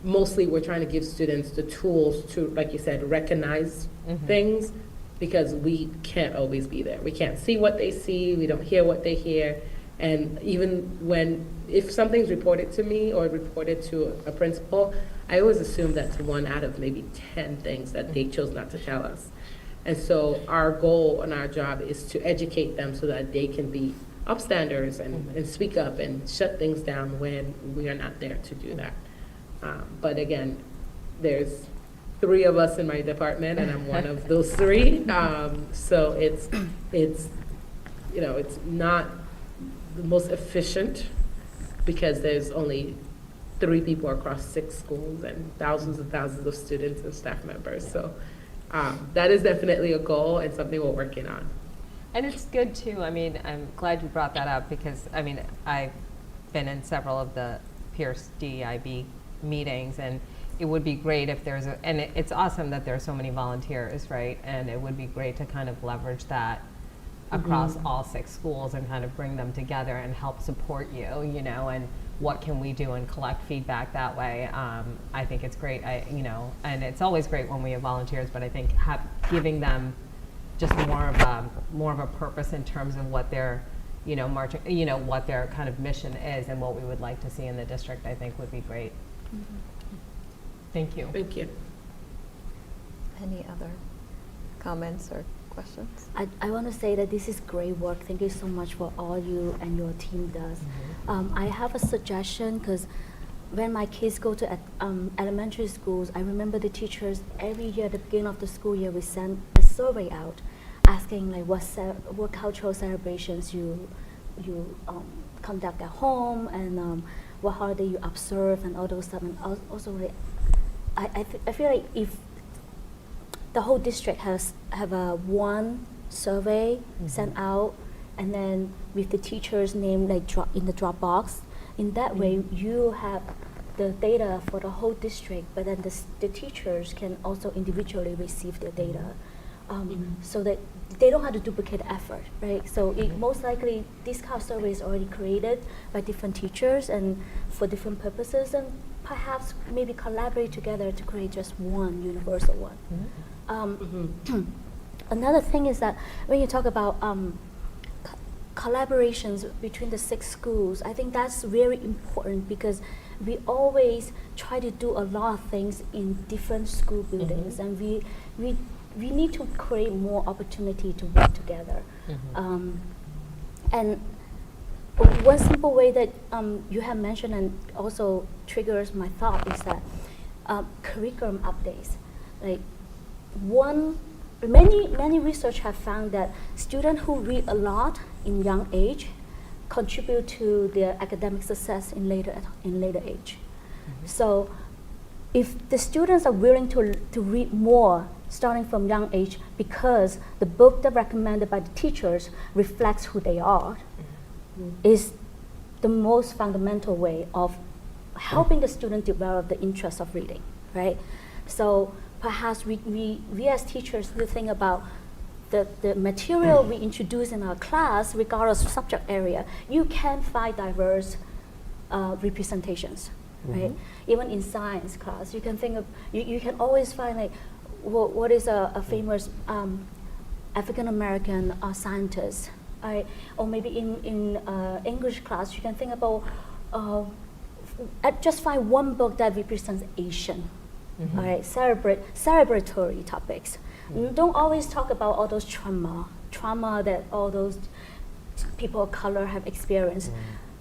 mostly we're trying to give students the tools to, like you said, recognize things, because we can't always be there. We can't see what they see, we don't hear what they hear, and even if something's reported to me or reported to a principal, I always assume that's 1 out of maybe 10 things that they chose not to tell us. And so our goal and our job is to educate them so that they can be upstanders and speak up and shut things down when we are not there to do that. But again, there's 3 of us in my department, and I'm one of those 3. So it's you know, it's not the most efficient because there's only 3 people across 6 schools and thousands of students and staff members. So that is definitely a goal and something we're working on. And it's good too, I mean, I'm glad you brought that up, because, I mean, I've been in several of the Pierce DEIB meetings, and it would be great if there's and it's awesome that there are so many volunteers, right? And it would be great to kind of leverage that across all 6 schools and kind of bring them together and help support you, you know, and what can we do and collect feedback that way. I think it's great, you know, and it's always great when we have volunteers, but I think giving them just more of a purpose in terms of what their, you know, marching, you know, what their kind of mission is and what we would like to see in the district, I think would be great. Thank you. Thank you. Any other comments or questions? I want to say that this is great work. Thank you so much for all you and your team does. I have a suggestion, because when my kids go to elementary schools, I remember the teachers every year at the beginning of the school year, we send a survey out asking like what cultural celebrations you conduct at home, and what holiday you observe, and all those stuff. And also, like, I feel like if the whole district have a one survey sent out, and then with the teacher's name like drop in the Dropbox. In that way, you have the data for the whole district, but then the teachers can also individually receive the data, so that they don't have to duplicate effort, right? So most likely, this kind of survey is already created by different teachers and for different purposes, and perhaps maybe collaborate together to create just one universal one. Another thing is that when you talk about collaborations between the 6 schools, I think that's very important because we always try to do a lot of things in different school buildings, and we need to create more opportunity to work together. And one simple way that you have mentioned and also triggers my thought is that curriculum updates. Like many research have found that students who read a lot in young age contribute to their academic success in later age. So if the students are willing to read more starting from young age because the book that recommended by the teachers reflects who they are, is the most fundamental way of helping the student develop the interest of reading, right? So perhaps we as teachers need to think about the material we introduce in our class, regardless of subject area. You can find diverse representations, right? Even in science class, you can think of, you can always find like, what is a famous African-American scientist, right? Or maybe in English class, you can think about, just find one book that represents Asian, all right? Celebratory topics. Don't always talk about all those trauma that all those people of color have experienced.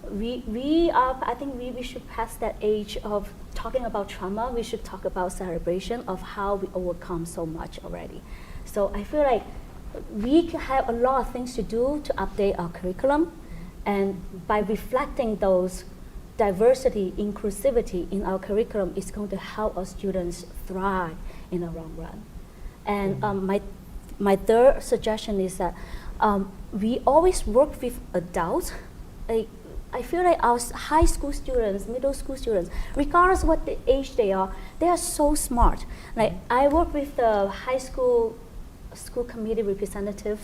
I think we should pass that age of talking about trauma. We should talk about celebration of how we overcome so much already. So I feel like we can have a lot of things to do to update our curriculum, and by reflecting those diversity, inclusivity in our curriculum, it's going to help our students thrive in the long run. And my third suggestion is that we always work with adults. I feel like our high school students, middle school students, regardless of what the age they are so smart. Like I work with the high school committee representative,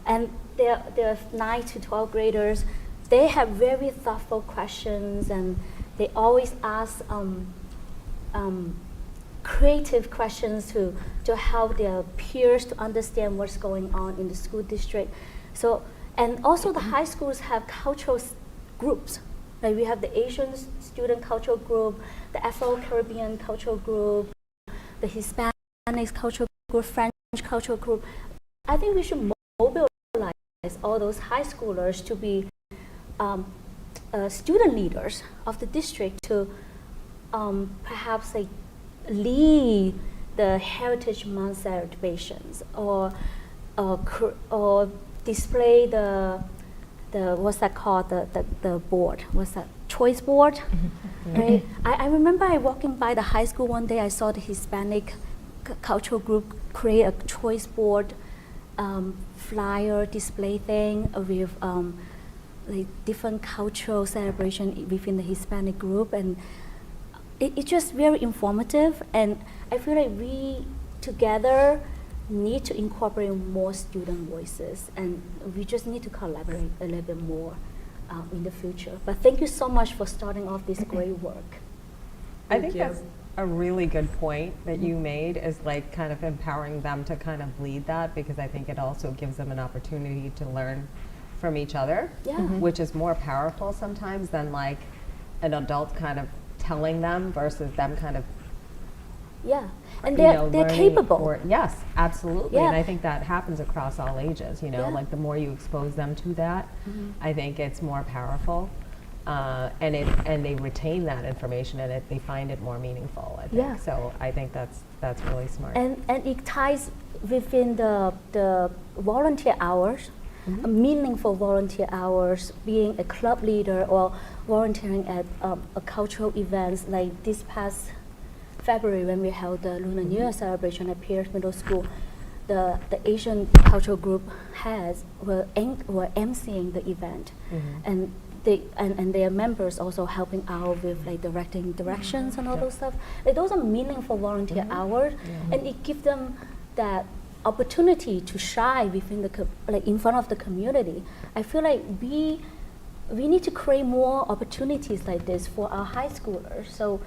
and they're 9 to 12 graders. They have very thoughtful questions, and they always ask creative questions to help their peers to understand what's going on in the school district. So, and also the high schools have cultural groups. Like we have the Asian student cultural group, the Afro-Caribbean cultural group, the Hispanic cultural group, French cultural group. I think we should mobilize all those high schoolers to be student leaders of the district to perhaps like lead the Heritage Month celebrations or display the what's that called, the board, what's that, choice board, right? I remember I walking by the high school one day, I saw the Hispanic cultural group create a choice board flyer display thing with like different cultural celebration within the Hispanic group, and it's just very informative, and I feel like we together need to incorporate more student voices, and we just need to collaborate a little bit more in the future. But thank you so much for starting off this great work. I think that's a really good point that you made, is like kind of empowering them to kind of lead that, because I think it also gives them an opportunity to learn from each other, which is more powerful sometimes than like an adult kind of telling them versus them kind of and they're capable. Yes, absolutely. Yeah. And I think that happens across all ages, like the more you expose them to that, I think it's more powerful. And they retain that information, and they find it more meaningful, I think. Yeah. So I think that's really smart. And it ties within the volunteer hours, meaningful volunteer hours, being a club leader or volunteering at a cultural events like this past February when we held the Lunar New Year celebration at Pierce Middle School. the Asian cultural group heads were emceeing the event, and their members also helping out with like directing directions and all those stuff. Like those are meaningful volunteer hours, and it gives them that opportunity to shine within the like in front of the community. I feel like we need to create more opportunities like this for our high schoolers, so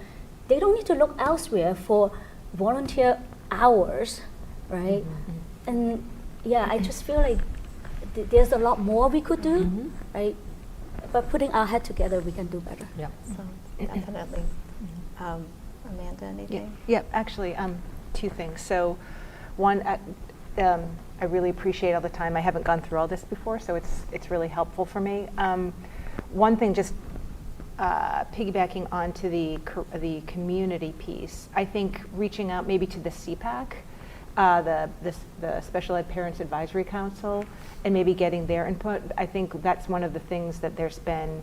they don't need to look elsewhere for volunteer hours, right? And yeah, I just feel like there's a lot more we could do, right? But putting our head together, we can do better. Yeah. So definitely. Amanda, anything? Yep, actually, two things. So one, I really appreciate all the time. I haven't gone through all this before, so it's really helpful for me. One thing, just piggybacking onto the community piece, I think reaching out maybe to the CPAC, the Special Ed Parents Advisory Council, and maybe getting their input. I think that's one of the things that there's been,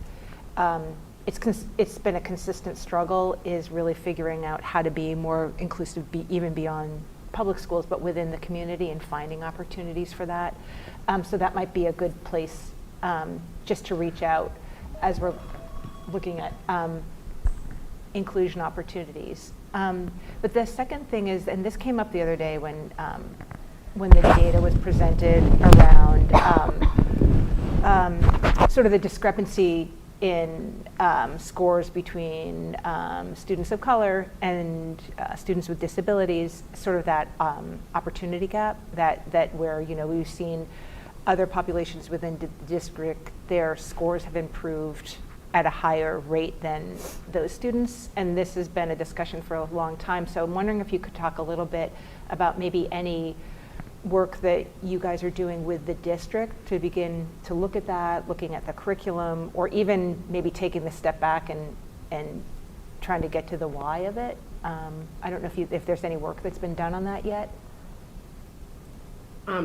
it's been a consistent struggle, is really figuring out how to be more inclusive, even beyond public schools, but within the community, and finding opportunities for that. So that might be a good place just to reach out as we're looking at inclusion opportunities. But the second thing is, and this came up the other day when the data was presented around sort of the discrepancy in scores between students of color and students with disabilities, sort of that opportunity gap that where, you know, we've seen other populations within the district, their scores have improved at a higher rate than those students, and this has been a discussion for a long time. So I'm wondering if you could talk a little bit about maybe any work that you guys are doing with the district to begin to look at that, looking at the curriculum, or even maybe taking the step back and trying to get to the why of it. I don't know if there's any work that's been done on that yet.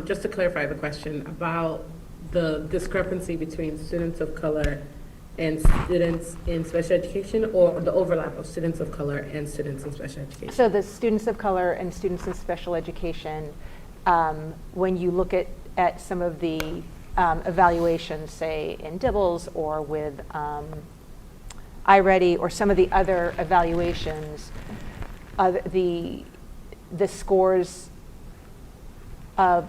Just to clarify the question about the discrepancy between students of color and students in special education, or the overlap of students of color and students in special education? So the students of color and students in special education, when you look at some of the evaluations, say in Dibbles or with iReady or some of the other evaluations, the scores of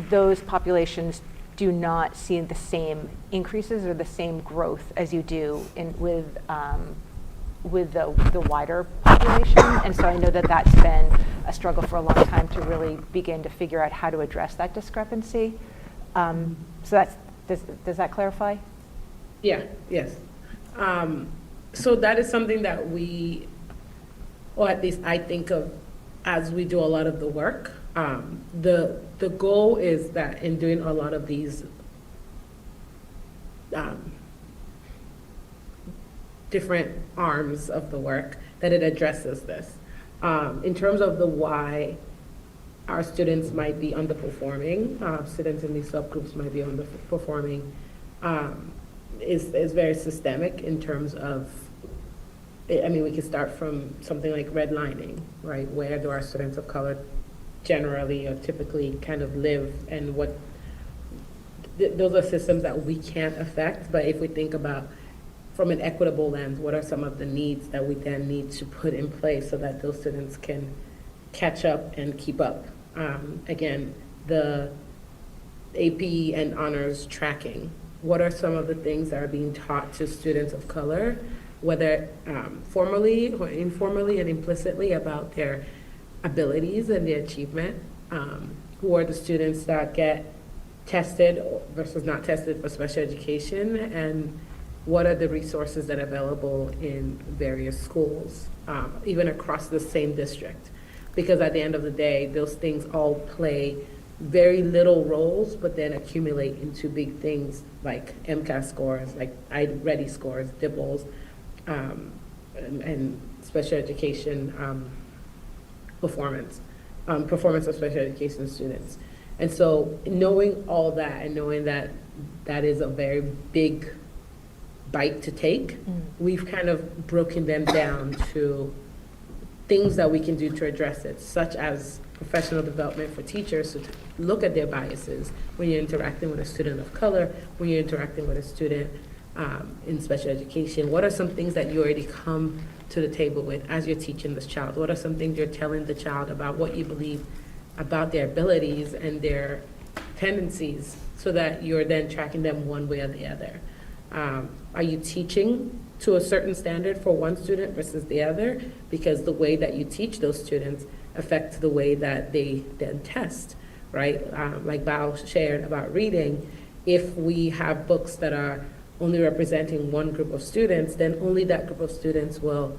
those populations do not see the same increases or the same growth as you do with the wider population. And so I know that that's been a struggle for a long time to really begin to figure out how to address that discrepancy. So does that clarify? Yeah, yes. So that is something that or at least I think of as we do a lot of the work. The goal is that in doing a lot of these different arms of the work, that it addresses this. In terms of the why our students might be underperforming, students in these subgroups might be underperforming, is very systemic in terms of, I mean, we could start from something like redlining, right? Where do our students of color generally or typically kind of live, and what those are systems that we can't affect. But if we think about from an equitable lens, what are some of the needs that we then need to put in place so that those students can catch up and keep up? Again, the AP and honors tracking. What are some of the things that are being taught to students of color, whether formally or informally and implicitly, about their abilities and their achievement? Who are the students that get tested versus not tested for special education, and what are the resources that are available in various schools, even across the same district? Because at the end of the day, those things all play very little roles, but then accumulate into big things like MCAS scores, like iReady scores, Dibbles, and special education performance of special education students. And so knowing all that, and knowing that that is a very big bite to take, we've kind of broken them down to things that we can do to address it, such as professional development for teachers to look at their biases when you're interacting with a student of color, when you're interacting with a student in special education. What are some things that you already come to the table with as you're teaching this child? What are some things you're telling the child about what you believe about their abilities and their tendencies, so that you're then tracking them one way or the other? Are you teaching to a certain standard for one student versus the other? Because the way that you teach those students affects the way that they then test, right? Like Val shared about reading, if we have books that are only representing one group of students, then only that group of students will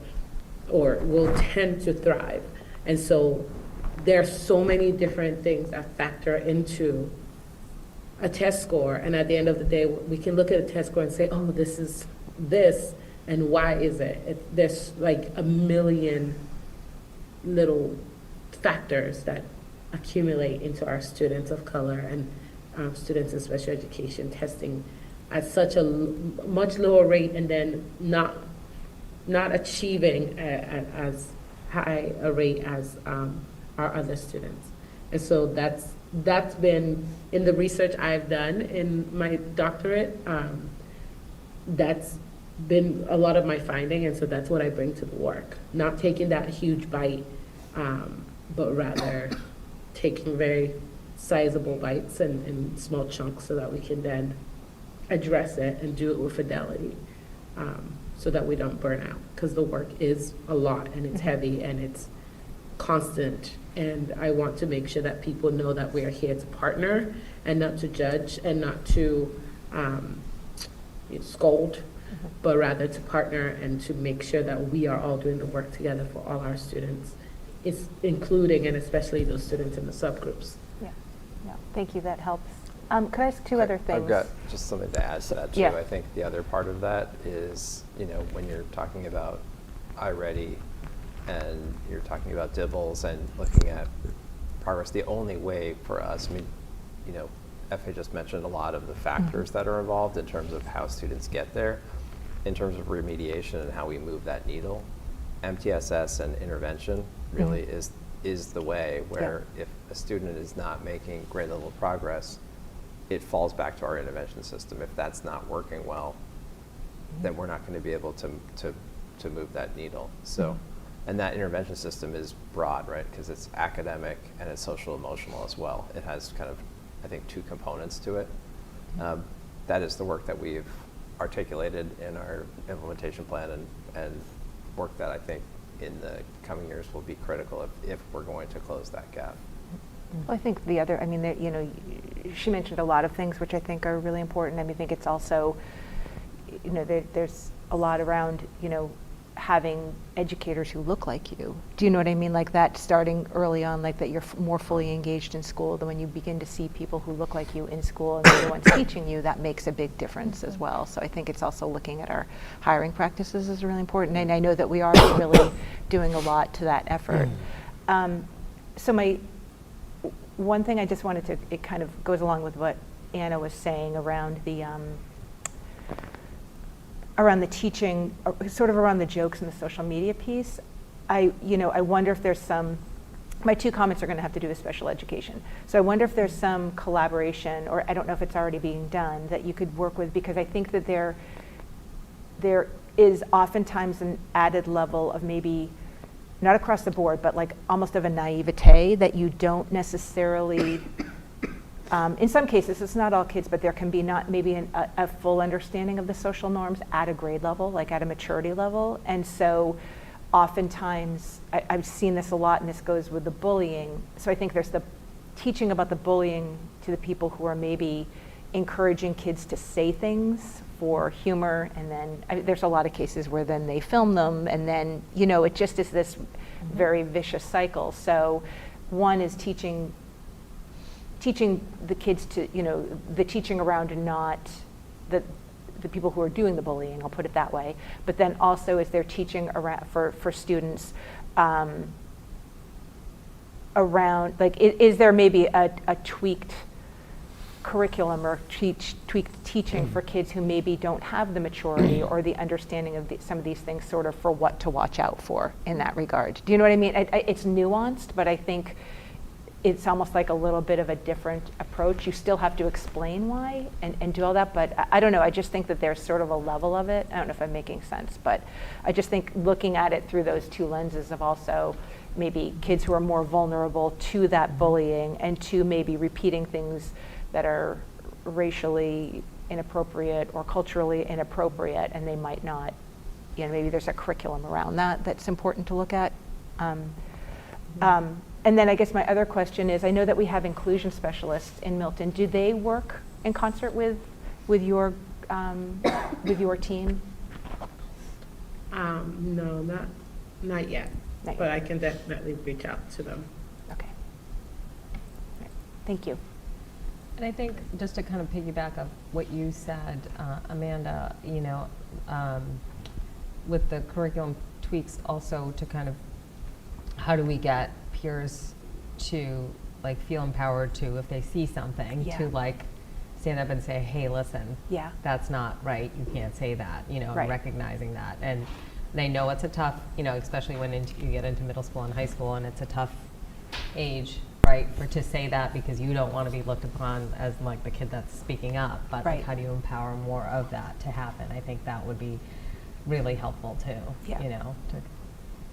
tend to thrive. And so there are so many different things that factor into a test score, and at the end of the day, we can look at a test score and say, oh, this is this, and why is it? There's like a million little factors that accumulate into our students of color and students in special education testing at such a much lower rate, and then not achieving as high a rate as our other students. And so that's been, in the research I've done in my doctorate, that's been a lot of my finding, and so that's what I bring to the work. Not taking that huge bite, but rather taking very sizable bites and small chunks so that we can then address it and do it with fidelity, so that we don't burn out, because the work is a lot and it's heavy and it's constant, and I want to make sure that people know that we are here to partner and not to judge and not to scold, but rather to partner and to make sure that we are all doing the work together for all our students, it's including and especially those students in the subgroups. Yeah, thank you, that helps. Could I ask two other things? I've got just something to add to that too. Yeah. I think the other part of that is, when you're talking about iReady and you're talking about DIBELS and looking at progress, the only way for us, FA just mentioned a lot of the factors that are involved in terms of how students get there, in terms of remediation and how we move that needle. MTSS and intervention really is the way where if a student is not making grade level progress, it falls back to our intervention system. If that's not working well, then we're not going to be able to move that needle. So, and that intervention system is broad, right? Because it's academic and it's social emotional as well. It has kind of, I think, two components to it. That is the work that we've articulated in our implementation plan, and work that I think in the coming years will be critical if we're going to close that gap. Well, I think the other, she mentioned a lot of things which I think are really important. I think it's also, there's a lot around, having educators who look like you. Do you know what I mean? Like that starting early on, like that you're more fully engaged in school, then when you begin to see people who look like you in school and they're the ones teaching you, that makes a big difference as well. So I think it's also looking at our hiring practices is really important. And I know that we are really doing a lot to that effort. So my one thing I just wanted to, it kind of goes along with what Anna was saying around the teaching, sort of around the jokes and the social media piece. I wonder if there's my two comments are going to have to do with special education. So I wonder if there's some collaboration, or I don't know if it's already being done, that you could work with, because I think that there is oftentimes an added level of maybe, not across the board, but like almost of a naivete that you don't necessarily, in some cases, it's not all kids, but there can be not maybe a full understanding of the social norms at a grade level, like at a maturity level. And so oftentimes, I've seen this a lot, and this goes with the bullying. So I think there's the teaching about the bullying to the people who are maybe encouraging kids to say things for humor, and then there's a lot of cases where then they film them, and then it just is this very vicious cycle. So one is teaching the kids to, the teaching around not the people who are doing the bullying, I'll put it that way, but then also is there teaching around for students around, like, is there maybe a tweaked curriculum or tweaked teaching for kids who maybe don't have the maturity or the understanding of some of these things, sort of for what to watch out for in that regard. Do you know what I mean? It's nuanced, but I think it's almost like a little bit of a different approach. You still have to explain why and do all that, but I don't know, I just think that there's sort of a level of it. I don't know if I'm making sense, but I just think looking at it through those two lenses of also maybe kids who are more vulnerable to that bullying and to maybe repeating things that are racially inappropriate or culturally inappropriate, and they might not, maybe there's a curriculum around that that's important to look at. And then I guess my other question is, I know that we have inclusion specialists in Milton. Do they work in concert with your team? No, not yet. Not But yet. I can definitely reach out to them. Okay. All right. Thank you. And I think just to kind of piggyback up what you said, Amanda, with the curriculum tweaks also to kind of how do we get peers to like feel empowered to, if they see something, Yeah. to like stand up and say, hey, listen, Yeah. that's not right, you can't say that, Right. recognizing that. And they know it's a tough, especially when you get into middle school and high school, and it's a tough age, right, to say that, because you don't want to be looked upon as like the kid that's speaking up, but Right. like, how do you empower more of that to happen? I think that would be really helpful too, Yeah.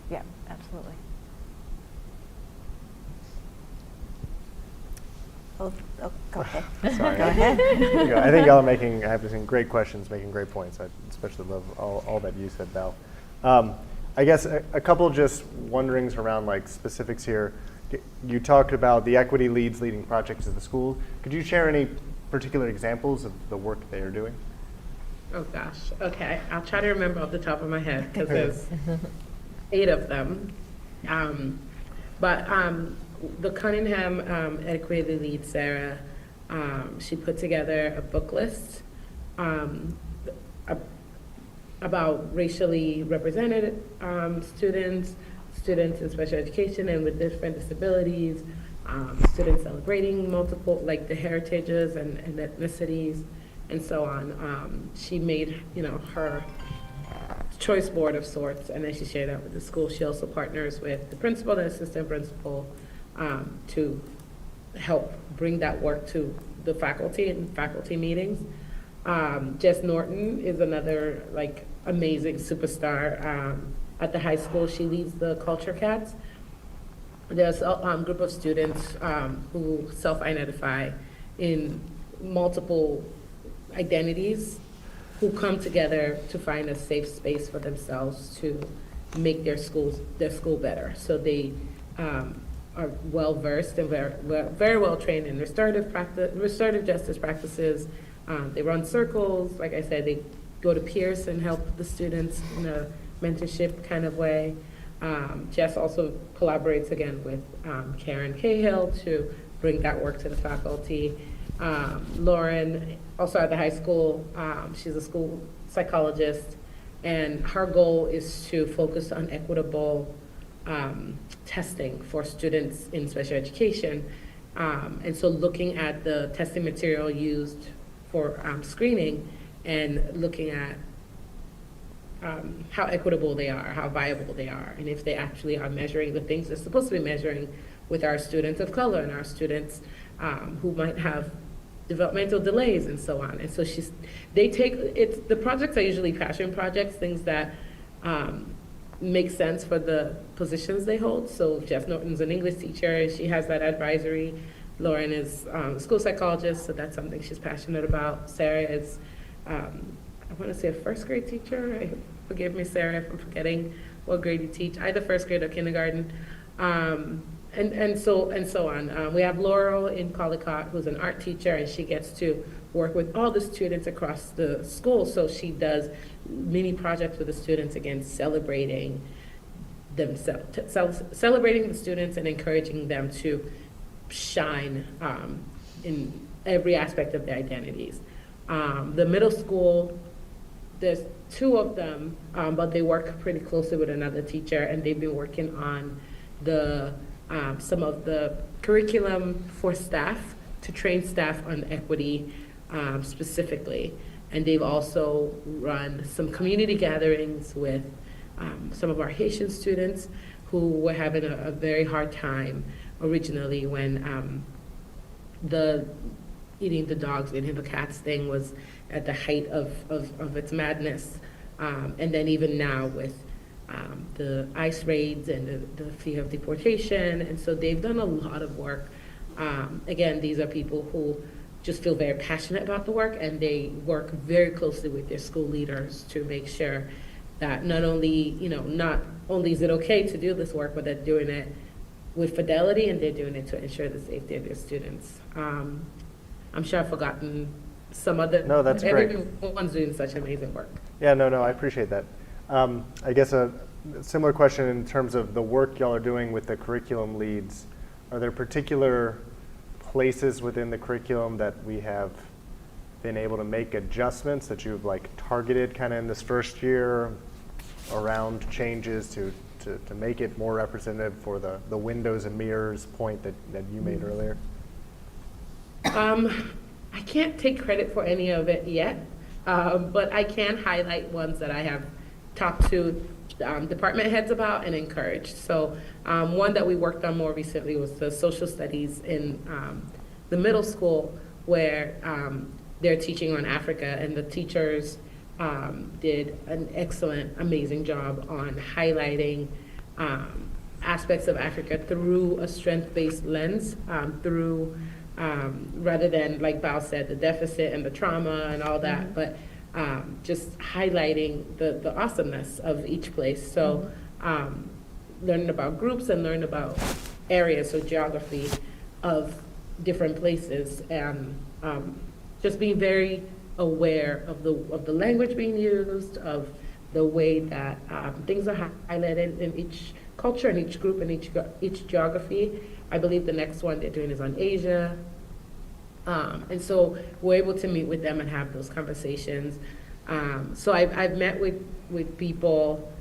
Yeah, absolutely. Oh, go ahead. Sorry. Go ahead. I think y'all are having some great questions, making great points. I especially love all that you said, Val. I guess a couple just wonderings around like specifics here. You talked about the equity leading projects at the school. Could you share any particular examples of the work they are doing? Oh gosh, okay. I'll try to remember off the top of my head because there's 8 of them. But the Cunningham equity lead, Sarah, she put together a book list about racially represented students in special education and with different disabilities, students celebrating multiple, like the heritages and ethnicities and so on. She made, her choice board of sorts, and then she shared that with the school. She also partners with the principal and assistant principal to help bring that work to the faculty and faculty meetings. Jess Norton is another like amazing superstar at the high school. She leads the Culture Cats. There's a group of students who self-identify in multiple identities, who come together to find a safe space for themselves to make their school better. So they are well versed and very well trained in restorative justice practices. They run circles. Like I said, they go to peers and help the students in a mentorship kind of way. Jess also collaborates again with Karen Cahill to bring that work to the faculty. Lauren, also at the high school, she's a school psychologist, and her goal is to focus on equitable testing for students in special education. And so looking at the testing material used for screening and looking at how equitable they are, how viable they are, and if they actually are measuring the things they're supposed to be measuring with our students of color and our students who might have developmental delays and so on. And so the projects are usually passion projects, things that make sense for the positions they hold. So Jeff Norton's an English teacher, and she has that advisory. Lauren is a school psychologist, so that's something she's passionate about. Sarah is, I want to say a first grade teacher. Forgive me, Sarah, if I'm forgetting what grade you teach, either first grade or kindergarten. And so on. We have Laurel in Collicott, who's an art teacher, and she gets to work with all the students across the school. So she does mini projects with the students, again, celebrating themselves, celebrating the students and encouraging them to shine in every aspect of their identities. The middle school, there's 2 of them, but they work pretty closely with another teacher, and they've been working on some of the curriculum for staff to train staff on equity specifically. And they've also run some community gatherings with some of our Haitian students who were having a very hard time originally when the eating the dogs, eating the cats thing was at the height of its madness. And then even now with the ICE raids and the fear of deportation. And so they've done a lot of work. Again, these are people who just feel very passionate about the work, and they work very closely with their school leaders to make sure that not only is it okay to do this work, but they're doing it with fidelity, and they're doing it to ensure the safety of their students. I'm sure I've forgotten some other. No, that's great. Everyone's doing such amazing work. Yeah, no, I appreciate that. I guess a similar question in terms of the work y'all are doing with the curriculum leads. Are there particular places within the curriculum that we have been able to make adjustments that you've like targeted kind of in this first year around changes to make it more representative for the windows and mirrors point that you made earlier? I can't take credit for any of it yet, but I can highlight ones that I have talked to department heads about and encouraged. So one that we worked on more recently was the social studies in the middle school, where they're teaching on Africa, and the teachers did an excellent, amazing job on highlighting aspects of Africa through a strength-based lens, rather than, like Val said, the deficit and the trauma and all that, but just highlighting the awesomeness of each place. So learning about groups and learning about areas, so geography of different places, and just being very aware of the language being used, of the way that things are highlighted in each culture and each group and each geography. I believe the next one they're doing is on Asia. And so we're able to meet with them and have those conversations. So I've met with people,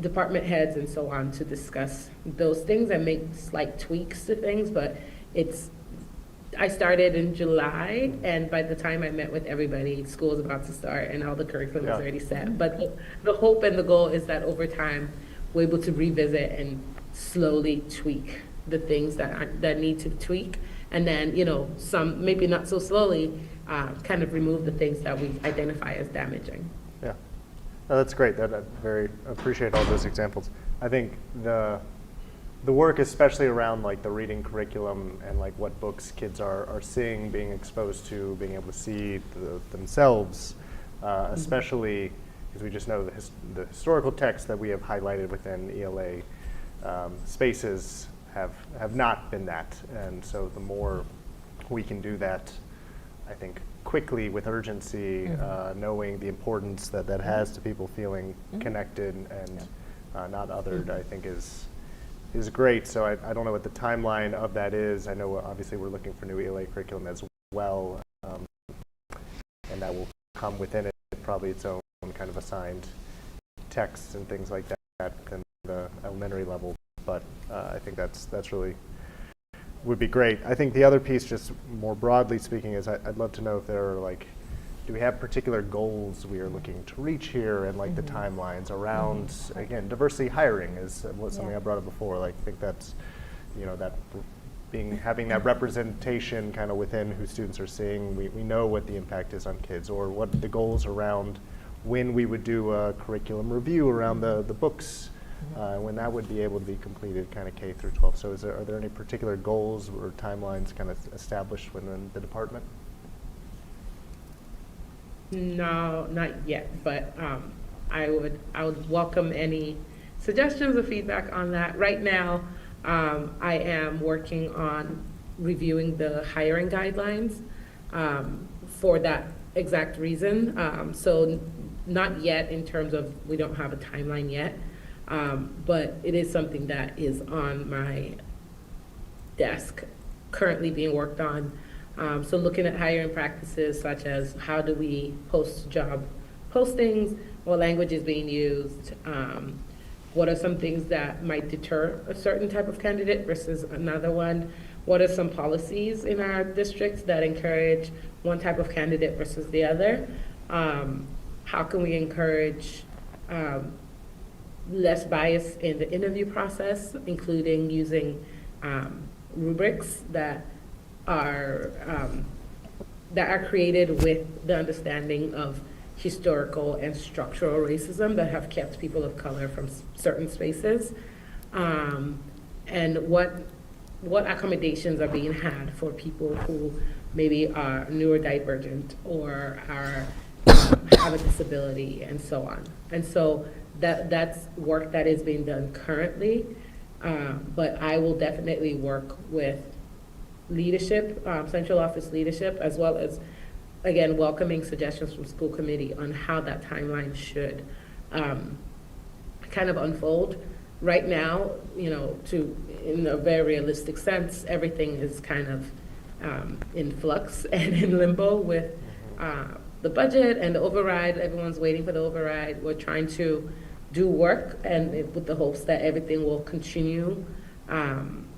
department heads and so on, to discuss those things and make slight tweaks to things, but I started in July, and by the time I met with everybody, school's about to start and all the curriculum is already set. But the hope and the goal is that over time, we're able to revisit and slowly tweak the things that need to tweak. And then, some, maybe not so slowly, kind of remove the things that we identify as damaging. Yeah, no, that's great. I very appreciate all those examples. I think the work, especially around like the reading curriculum and like what books kids are seeing, being exposed to, being able to see themselves, especially because we just know the historical texts that we have highlighted within ELA spaces have not been that, and so the more we can do that, I think, quickly with urgency, knowing the importance that has to people feeling connected and not othered, I think is great. So I don't know what the timeline of that is. I know obviously we're looking for new ELA curriculum as well, and that will come within it probably its own kind of assigned texts and things like that in the elementary level. But I think that's really would be great. I think the other piece, just more broadly speaking, is I'd love to know if there are do we have particular goals we are looking to reach here, and the timelines around again diversity hiring is something I brought up before. I think that's that having that representation kind of within who students are seeing. We know what the impact is on kids, or what the goals around when we would do a curriculum review around the books. When that would be able to be completed kind of K through 12. So are there any particular goals or timelines kind of established within the department? No, not yet, but I would welcome any suggestions or feedback on that. Right now, I am working on reviewing the hiring guidelines for that exact reason. So not yet in terms of, we don't have a timeline yet. But it is something that is on my desk, currently being worked on. So looking at hiring practices such as how do we post job postings, what language is being used, what are some things that might deter a certain type of candidate versus another one, what are some policies in our districts that encourage one type of candidate versus the other? How can we encourage less bias in the interview process, including using rubrics that are created with the understanding of historical and structural racism that have kept people of color from certain spaces, and what accommodations are being had for people who maybe are neurodivergent or are have a disability and so on. And so that's work that is being done currently, but I will definitely work with leadership, central office leadership, as well as, again, welcoming suggestions from school committee on how that timeline should kind of unfold. Right now, you know, in a very realistic sense, everything is kind of in flux and in limbo with the budget and the override. Everyone's waiting for the override. We're trying to do work and with the hopes that everything will continue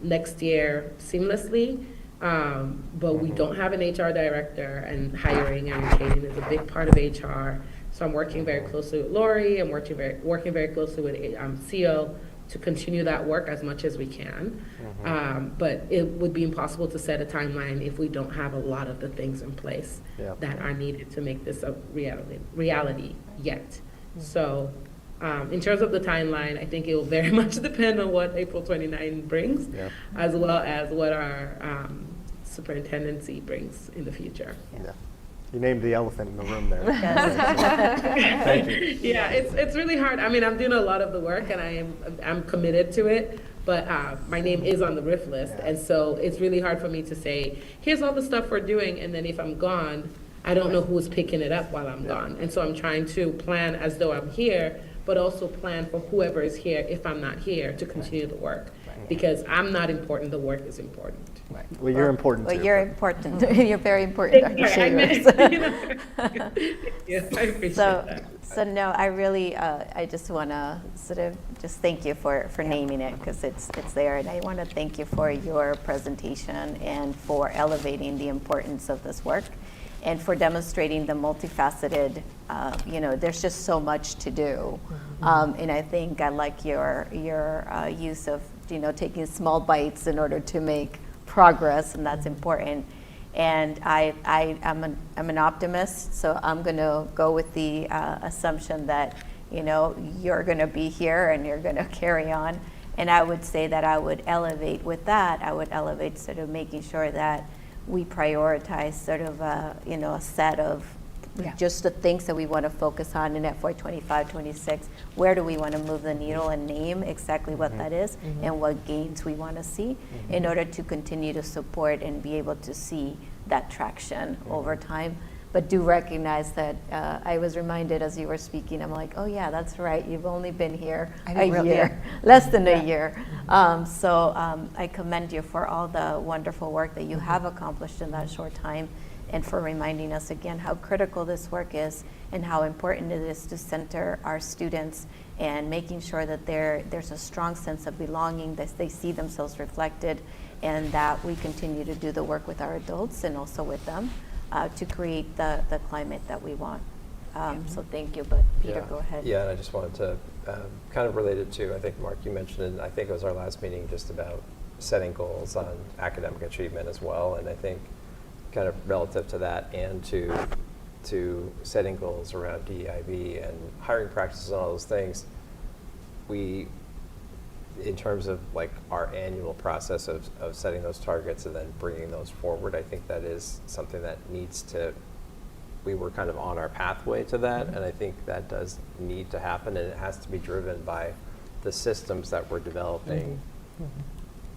next year seamlessly. But we don't have an HR director, and hiring and retaining is a big part of HR. So I'm working very closely with Lori. I'm working very closely with CO to continue that work as much as we can. But it would be impossible to set a timeline if we don't have a lot of the things in place that are needed to make this a reality yet. So in terms of the timeline, I think it will very much depend on what April 29 brings, as well as what our superintendency brings in the future. Yeah. You named the elephant in the room there. Thank you. Yeah, it's really hard. I mean, I'm doing a lot of the work, and I'm committed to it. But my name is on the RIF list, and so it's really hard for me to say, here's all the stuff we're doing, and then if I'm gone, I don't know who's picking it up while I'm gone. And so I'm trying to plan as though I'm here, but also plan for whoever is here if I'm not here to continue the work. Because I'm not important, the work is important. Well, you're important too. Well, you're important. You're very important. I appreciate that. So no, I really, I just want to sort of just thank you for naming it, because it's there. And I want to thank you for your presentation and for elevating the importance of this work and for demonstrating the multifaceted, there's just so much to do. And I think I like your use of, taking small bites in order to make progress, and that's important. And I'm an optimist, so I'm going to go with the assumption that you're going to be here and you're going to carry on. And I would say that I would elevate with that. I would elevate sort of making sure that we prioritize sort of a set of just the things that we want to focus on in FY 25-26. Where do we want to move the needle, and name exactly what that is and what gains we want to see in order to continue to support and be able to see that traction over time. But do recognize that I was reminded as you were speaking, I'm like, oh yeah, that's right. You've only been here a year, less than a year. So I commend you for all the wonderful work that you have accomplished in that short time, and for reminding us again how critical this work is and how important it is to center our students and making sure that there's a strong sense of belonging, that they see themselves reflected, and that we continue to do the work with our adults and also with them to create the climate that we want. So thank you, but Peter, go ahead. Yeah, and I just wanted to kind of relate it to, I think, Mark, you mentioned, I think it was our last meeting, just about setting goals on academic achievement as well. And I think kind of relative to that and to setting goals around DEIB and hiring practices and all those things, we, in terms of like our annual process of setting those targets and then bringing those forward, I think that is something that needs to, we were kind of on our pathway to that, and I think that does need to happen, and it has to be driven by the systems that we're developing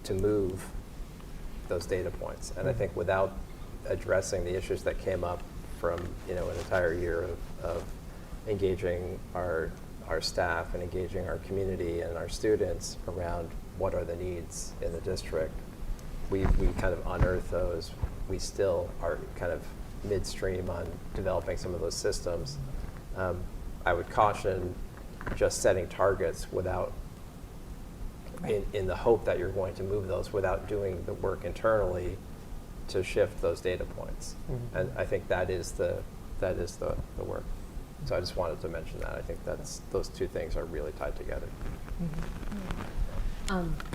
to move those data points. And I think without addressing the issues that came up from an entire year of engaging our staff and engaging our community and our students around what are the needs in the district, we kind of unearth those. We still are kind of midstream on developing some of those systems. I would caution just setting targets without in the hope that you're going to move those without doing the work internally to shift those data points. And I think that is the work. So I just wanted to mention that. I think those two things are really tied together.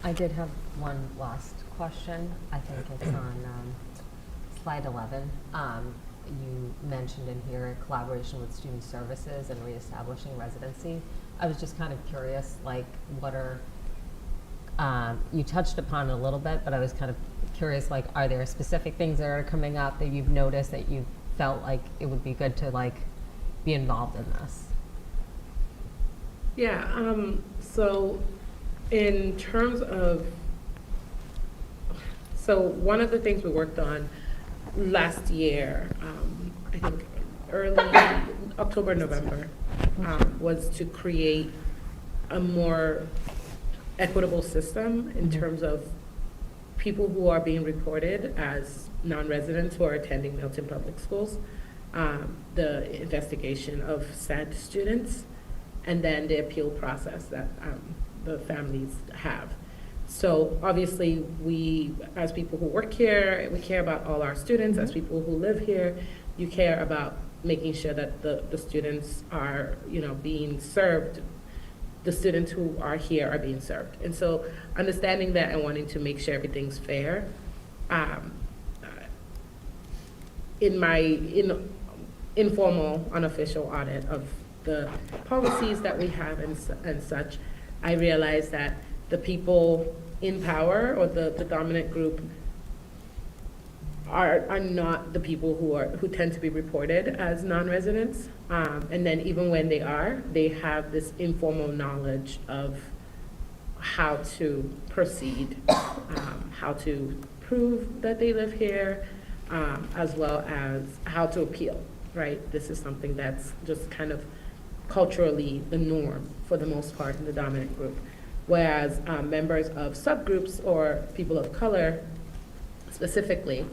I did have one last question. I think it's on slide 11. You mentioned in here collaboration with student services and reestablishing residency. I was just kind of curious, like, what are, you touched upon it a little bit, but I was kind of curious, like, are there specific things that are coming up that you've noticed that you felt like it would be good to, like, be involved in this? Yeah, so in terms of, so one of the things we worked on last year, I think early October, November, was to create a more equitable system in terms of people who are being reported as non-residents who are attending Milton Public Schools, the investigation of said students, and then the appeal process that the families have. So obviously we, as people who work here, we care about all our students. As people who live here, you care about making sure that the students are, being served. The students who are here are being served. And so understanding that and wanting to make sure everything's fair, in my informal, unofficial audit of the policies that we have and such, I realized that the people in power or the dominant group are not the people who tend to be reported as non-residents. And then even when they are, they have this informal knowledge of how to proceed, how to prove that they live here, as well as how to appeal, right? This is something that's just kind of culturally the norm for the most part in the dominant group. Whereas members of subgroups or people of color specifically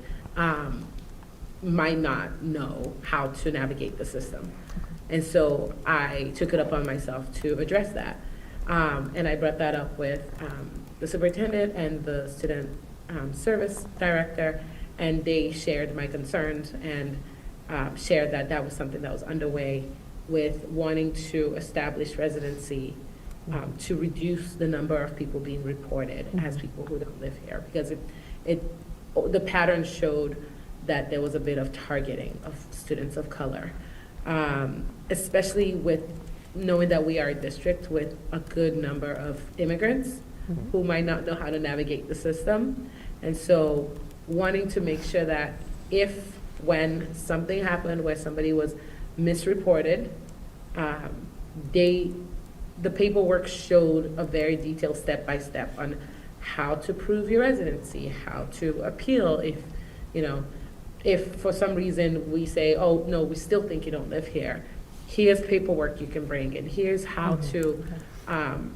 might not know how to navigate the system. And so I took it upon myself to address that. And I brought that up with the superintendent and the student service director, and they shared my concerns and shared that that was something that was underway with wanting to establish residency to reduce the number of people being reported as people who don't live here, because the pattern showed that there was a bit of targeting of students of color, especially with knowing that we are a district with a good number of immigrants who might not know how to navigate the system. And so wanting to make sure that when something happened where somebody was misreported, the paperwork showed a very detailed step-by-step on how to prove your residency, how to appeal if for some reason we say, oh, no, we still think you don't live here, here's paperwork you can bring, and here's how to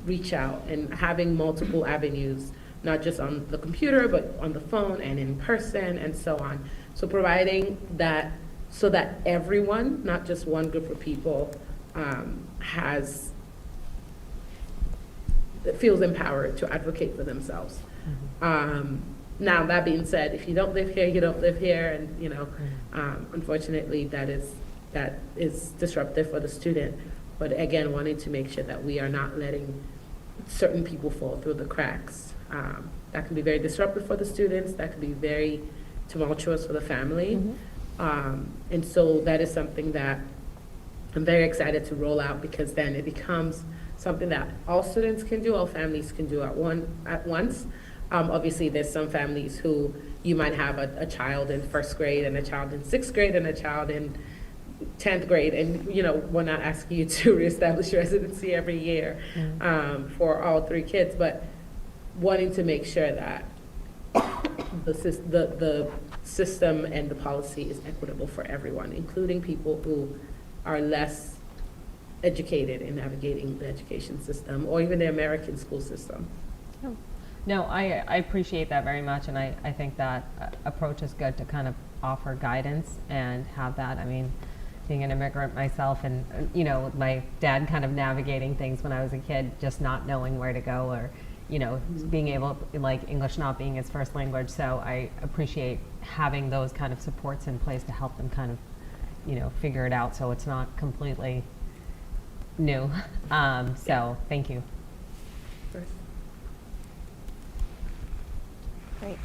reach out, and having multiple avenues, not just on the computer, but on the phone and in person and so on. So providing that so that everyone, not just one group of people, feels empowered to advocate for themselves. Now, that being said, if you don't live here, you don't live here, and unfortunately, that is disruptive for the student. But again, wanting to make sure that we are not letting certain people fall through the cracks. That can be very disruptive for the students. That can be very tumultuous for the family. And so that is something that I'm very excited to roll out, because then it becomes something that all students can do, all families can do at once. Obviously, there's some families who you might have a child in first grade and a child in sixth grade and a child in 10th grade, and we're not asking you to reestablish residency every year for all three kids, but wanting to make sure that the system and the policy is equitable for everyone, including people who are less educated in navigating the education system or even the American school system. No, I appreciate that very much, and I think that approach is good to kind of offer guidance and have that. I mean, being an immigrant myself, and my dad kind of navigating things when I was a kid, just not knowing where to go, or you know, being able, like English not being his first language. So I appreciate having those kind of supports in place to help them kind of, you know, figure it out so it's not completely new. So thank you. Great.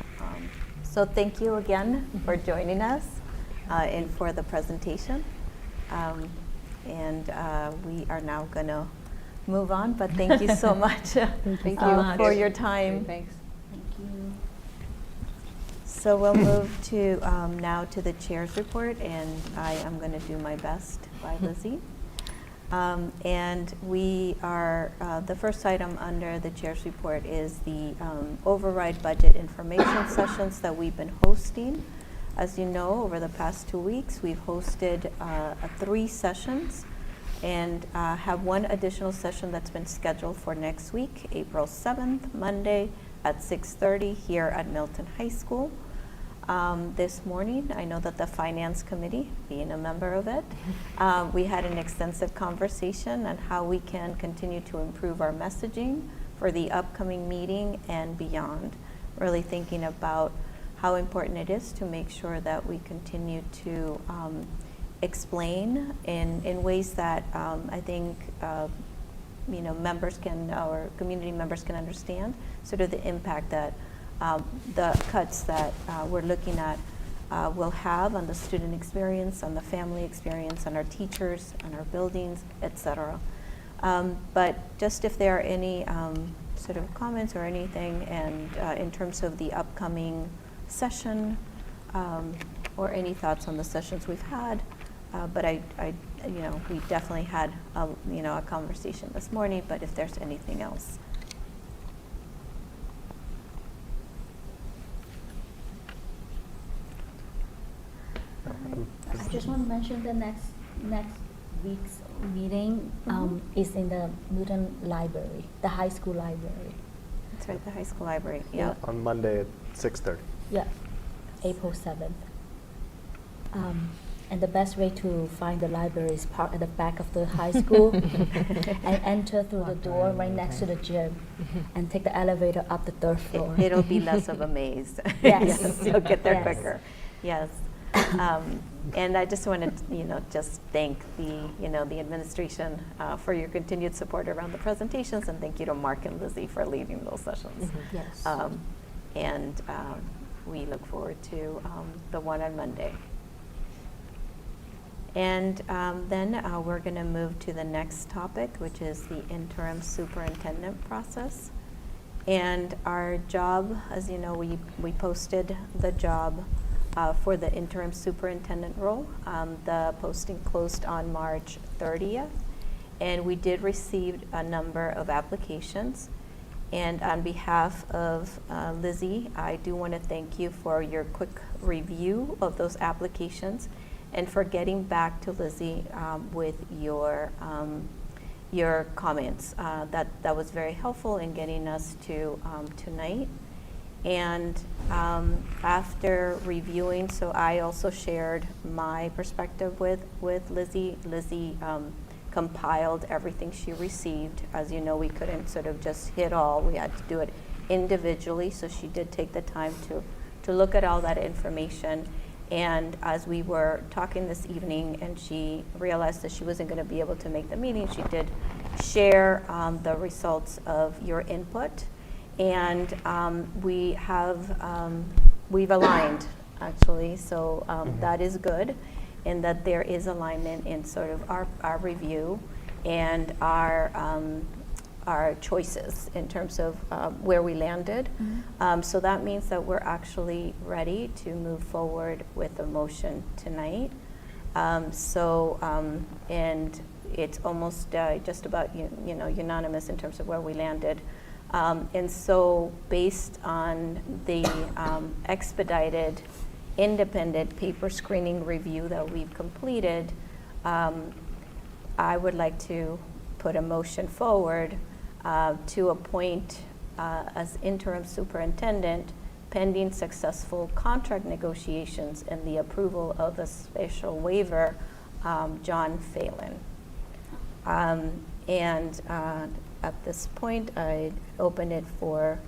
So thank you again for joining us and for the presentation. And we are now going to move on, but thank you so much for your time. Thanks. Thank you. So we'll move to now to the chair's report, and I am going to do my best by Lizzie. And we are, the first item under the chair's report is the override budget information sessions that we've been hosting. As you know, over the past 2 weeks, we've hosted 3 sessions and have one additional session that's been scheduled for next week, April 7th, Monday at 6:30 here at Milton High School. This morning, I know that the Finance Committee, being a member of it, we had an extensive conversation on how we can continue to improve our messaging for the upcoming meeting and beyond. Really thinking about how important it is to make sure that we continue to explain in ways that I think you know, members can, or community members can understand sort of the impact that the cuts that we're looking at will have on the student experience, on the family experience, on our teachers, on our buildings, et cetera. But just if there are any sort of comments or anything, and in terms of the upcoming session, or any thoughts on the sessions we've had. But I, you know, we definitely had you know, a conversation this morning, but if there's anything else. I just want to mention the next week's meeting is in the Milton Library, the high school library. That's right, the high school library, yeah. On Monday at 6:30. Yeah, April 7th. And the best way to find the library is park at the back of the high school and enter through the door right next to the gym and take the elevator up the 3rd floor. It'll be less of a maze. Yes. You'll get there Yes. quicker. Yes. And I just want to, you know, just thank the, you know, the administration for your continued support around the presentations, and thank you to Mark and Lizzie for leading those sessions. Yes. And we look forward to the one on Monday. And then we're going to move to the next topic, which is the interim superintendent process. And our job, as you know, we posted the job for the interim superintendent role. The posting closed on March 30th, and we did receive a number of applications. And on behalf of Lizzie, I do want to thank you for your quick review of those applications and for getting back to Lizzie with your comments. That was very helpful in getting us to tonight. And after reviewing, so I also shared my perspective with Lizzie. Lizzie compiled everything she received. As you know, we couldn't sort of just hit all. We had to do it individually, so she did take the time to look at all that information. And as we were talking this evening and she realized that she wasn't going to be able to make the meeting, she did share the results of your input. And we've aligned, actually, so that is good, in that there is alignment in sort of our review and our choices in terms of where we landed. So that means that we're actually ready to move forward with a motion tonight. And it's almost just about you know, unanimous in terms of where we landed. And so based on the expedited independent paper screening review that we've completed, I would like to put a motion forward to appoint as interim superintendent, pending successful contract negotiations and the approval of a special waiver, John Phelan. And at this point, I open it for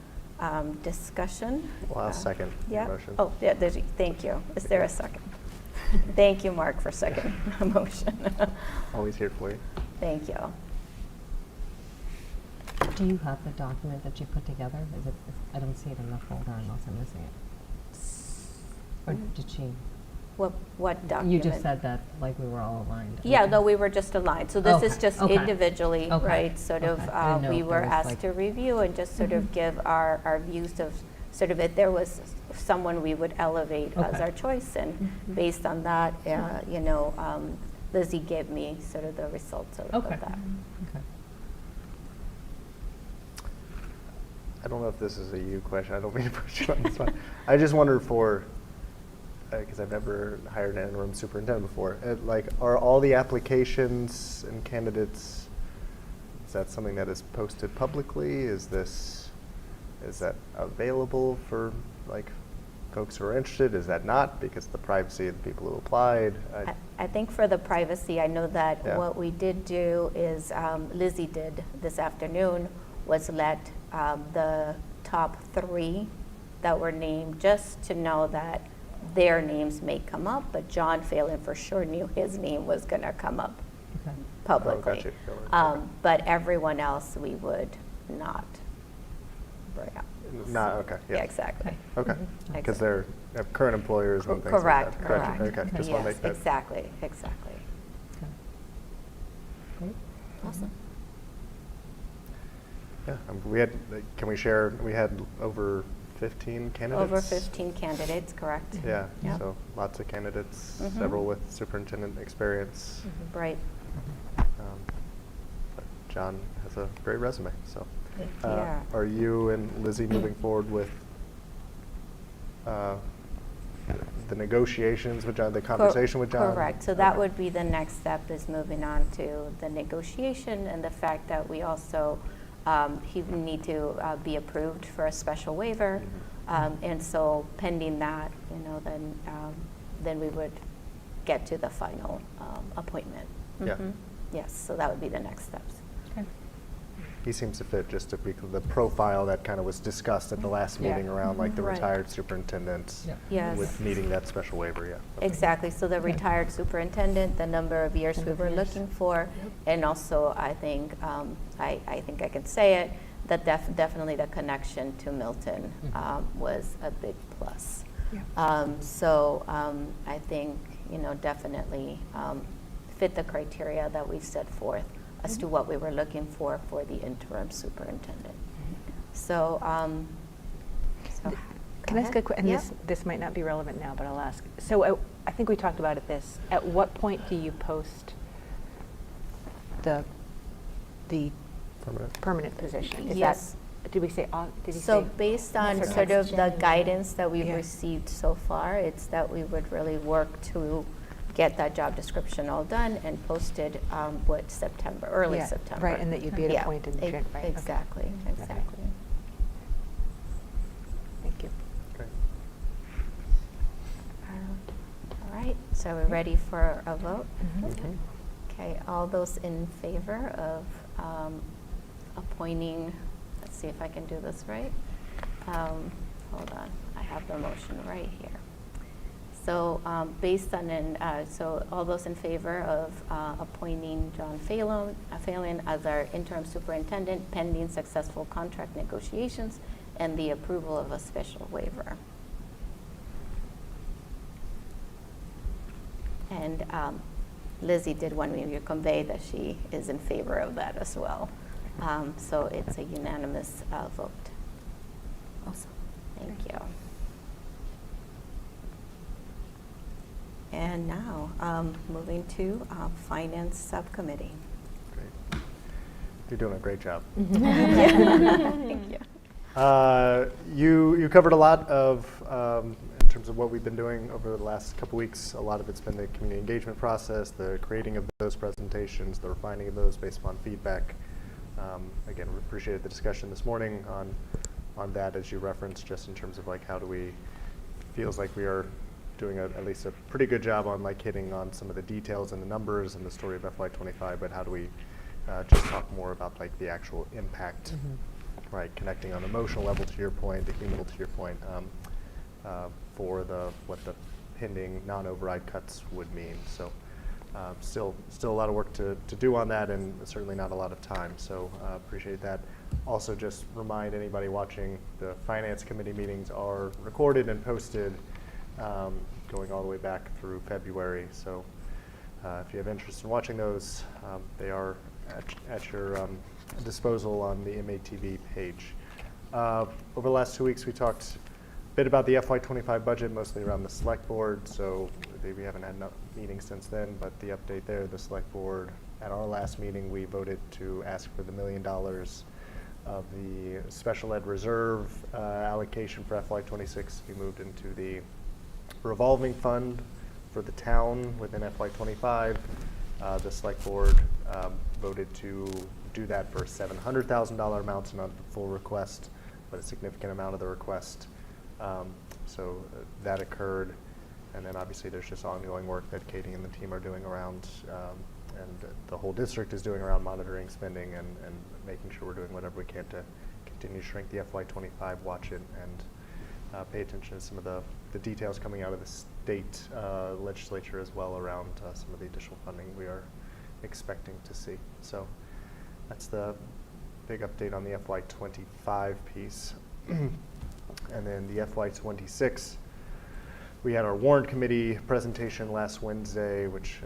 discussion. Well, I'll second your Yeah. motion. Oh, yeah, thank you. Is there a second? Thank you, Mark, for second motion. Always here for you. Thank you. Do you have the document that you put together? I don't see it in the folder unless I'm missing it. Or did she? What document? You just said that like we were all aligned. Yeah, Okay. no, we were just aligned. So this is Okay, just okay. individually, Okay, right? Sort of, okay. I didn't know we if were there was, asked like- to review and just sort of give our views of, sort of, if there was someone we would elevate as Okay. our choice. And based on that, you know, Lizzie gave me sort of the results of Okay. that. Okay. I don't know if this is a you question. I don't mean to put you on the spot. I just wonder for, because I've never hired an interim superintendent before, like, are all the applications and candidates, is that something that is posted publicly? Is that available for, like, folks who are interested? Is that not because of the privacy of the people who applied? I think for the privacy, I know that Yeah. what we did do is, Lizzie did this afternoon, was let the top 3 that were named, just to know that their names may come up, but John Phelan for sure knew his name was going to come up Okay. publicly. gotcha. Okay. But everyone else we would not bring up. Not, okay, Yeah, yeah. exactly. Okay, because they're current employers and things Correct, like that. Gotcha. correct. Okay, just want to Yes, make that. exactly, exactly. Okay. Great. Awesome. Yeah, we had, can we share, we had over 15 candidates? Over 15 candidates, correct? Yeah, Yep. so lots of candidates, Mhm. several with superintendent experience. Right. But John has a great resume, so. Yeah. Are you and Lizzie moving forward with the negotiations with John, the conversation with John? Correct. So that Okay. would be the next step, is moving on to the negotiation, and the fact that we also, he would need to be approved for a special waiver. And so pending that, you know, then we would get to the final appointment. Yeah. Mhm. Yes, so that would be the next steps. Okay. He seems to fit just the profile that kind of was discussed at the last Yeah. meeting around like the Right. retired superintendent Yeah. Yes. with needing that special waiver, yeah. Okay. Exactly, so the retired superintendent, the number of years we were looking for, and also I think, I think I can say it, that definitely the connection to Milton was a big plus. Yeah. So I think, you know, definitely fit the criteria that we set forth as to what we were looking for the interim superintendent. So, Can I ask a question? And Yeah. this might not be relevant now, but I'll ask. So I think we talked about it this. At what point do you post the permanent position? Is Yes. that, did we say, did you So say? based on Yes, sort of that's the January. guidance that we've Yeah. received so far, it's that we would really work to get that job description all done and posted, September, early Yeah, September. right, and that you'd be Yeah, appointed in Jan- right, okay. Exactly, exactly. Thank you. Great. All right, so we're ready for a vote? Mhm. Okay, all those in favor of appointing, let's see if I can do this right. Hold on, I have the motion right here. So based on, so all those in favor of appointing John Phelan as our interim superintendent pending successful contract negotiations and the approval of a special waiver. And Lizzie did want me to convey that she is in favor of that as well. So it's a unanimous vote. Awesome. Thank you. And now, moving to Finance Subcommittee. Great. You're doing a great job. Thank you. You covered a lot of, in terms of what we've been doing over the last couple weeks. A lot of it's been the community engagement process, the creating of those presentations, the refining of those based upon feedback. Again, we appreciated the discussion this morning on that, as you referenced, just in terms of like how do we, feels like we are doing at least a pretty good job on like hitting on some of the details and the numbers and the story of FY25, but how do we just talk more about like the actual impact, right? Connecting on emotional level to your point, the human level to your point, for what the pending non-override cuts would mean. So still a lot of work to do on that, and certainly not a lot of time. So appreciate that. Also, just remind anybody watching, the Finance Committee meetings are recorded and posted, going all the way back through February. So if you have interest in watching those, they are at your disposal on the MATV page. Over the last 2 weeks, we talked a bit about the FY25 budget, mostly around the Select Board. So we haven't had enough meetings since then, but the update there, the Select Board, at our last meeting, we voted to ask for the $1 million of the special ed reserve allocation for FY26 to be moved into the revolving fund for the town within FY25. The Select Board voted to do that for $700,000 amount, so not the full request, but a significant amount of the request. So that occurred, and then obviously there's just ongoing work that Katie and the team are doing around, and the whole district is doing around monitoring spending and making sure we're doing whatever we can to continue to shrink the FY25, watch it, and pay attention to some of the details coming out of the state legislature as well around some of the additional funding we are expecting to see. So that's the big update on the FY25 piece. And then the FY26, we had our warrant committee presentation last Wednesday, which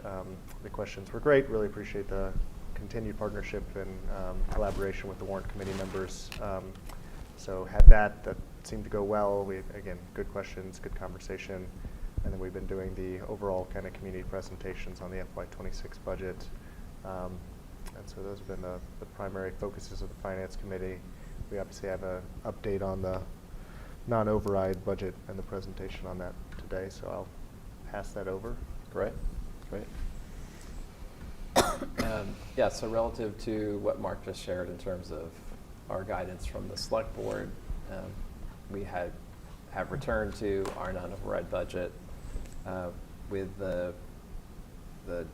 the questions were great. Really appreciate the continued partnership and collaboration with the warrant committee members. So had that seemed to go well. Again, good questions, good conversation. And then we've been doing the overall kind of community presentations on the FY26 budget. And so those have been the primary focuses of the Finance Committee. We obviously have an update on the non-override budget and the presentation on that today, so I'll pass that over. Great. Yeah, so relative to what Mark just shared in terms of our guidance from the Select Board, we have returned to our non-override budget with the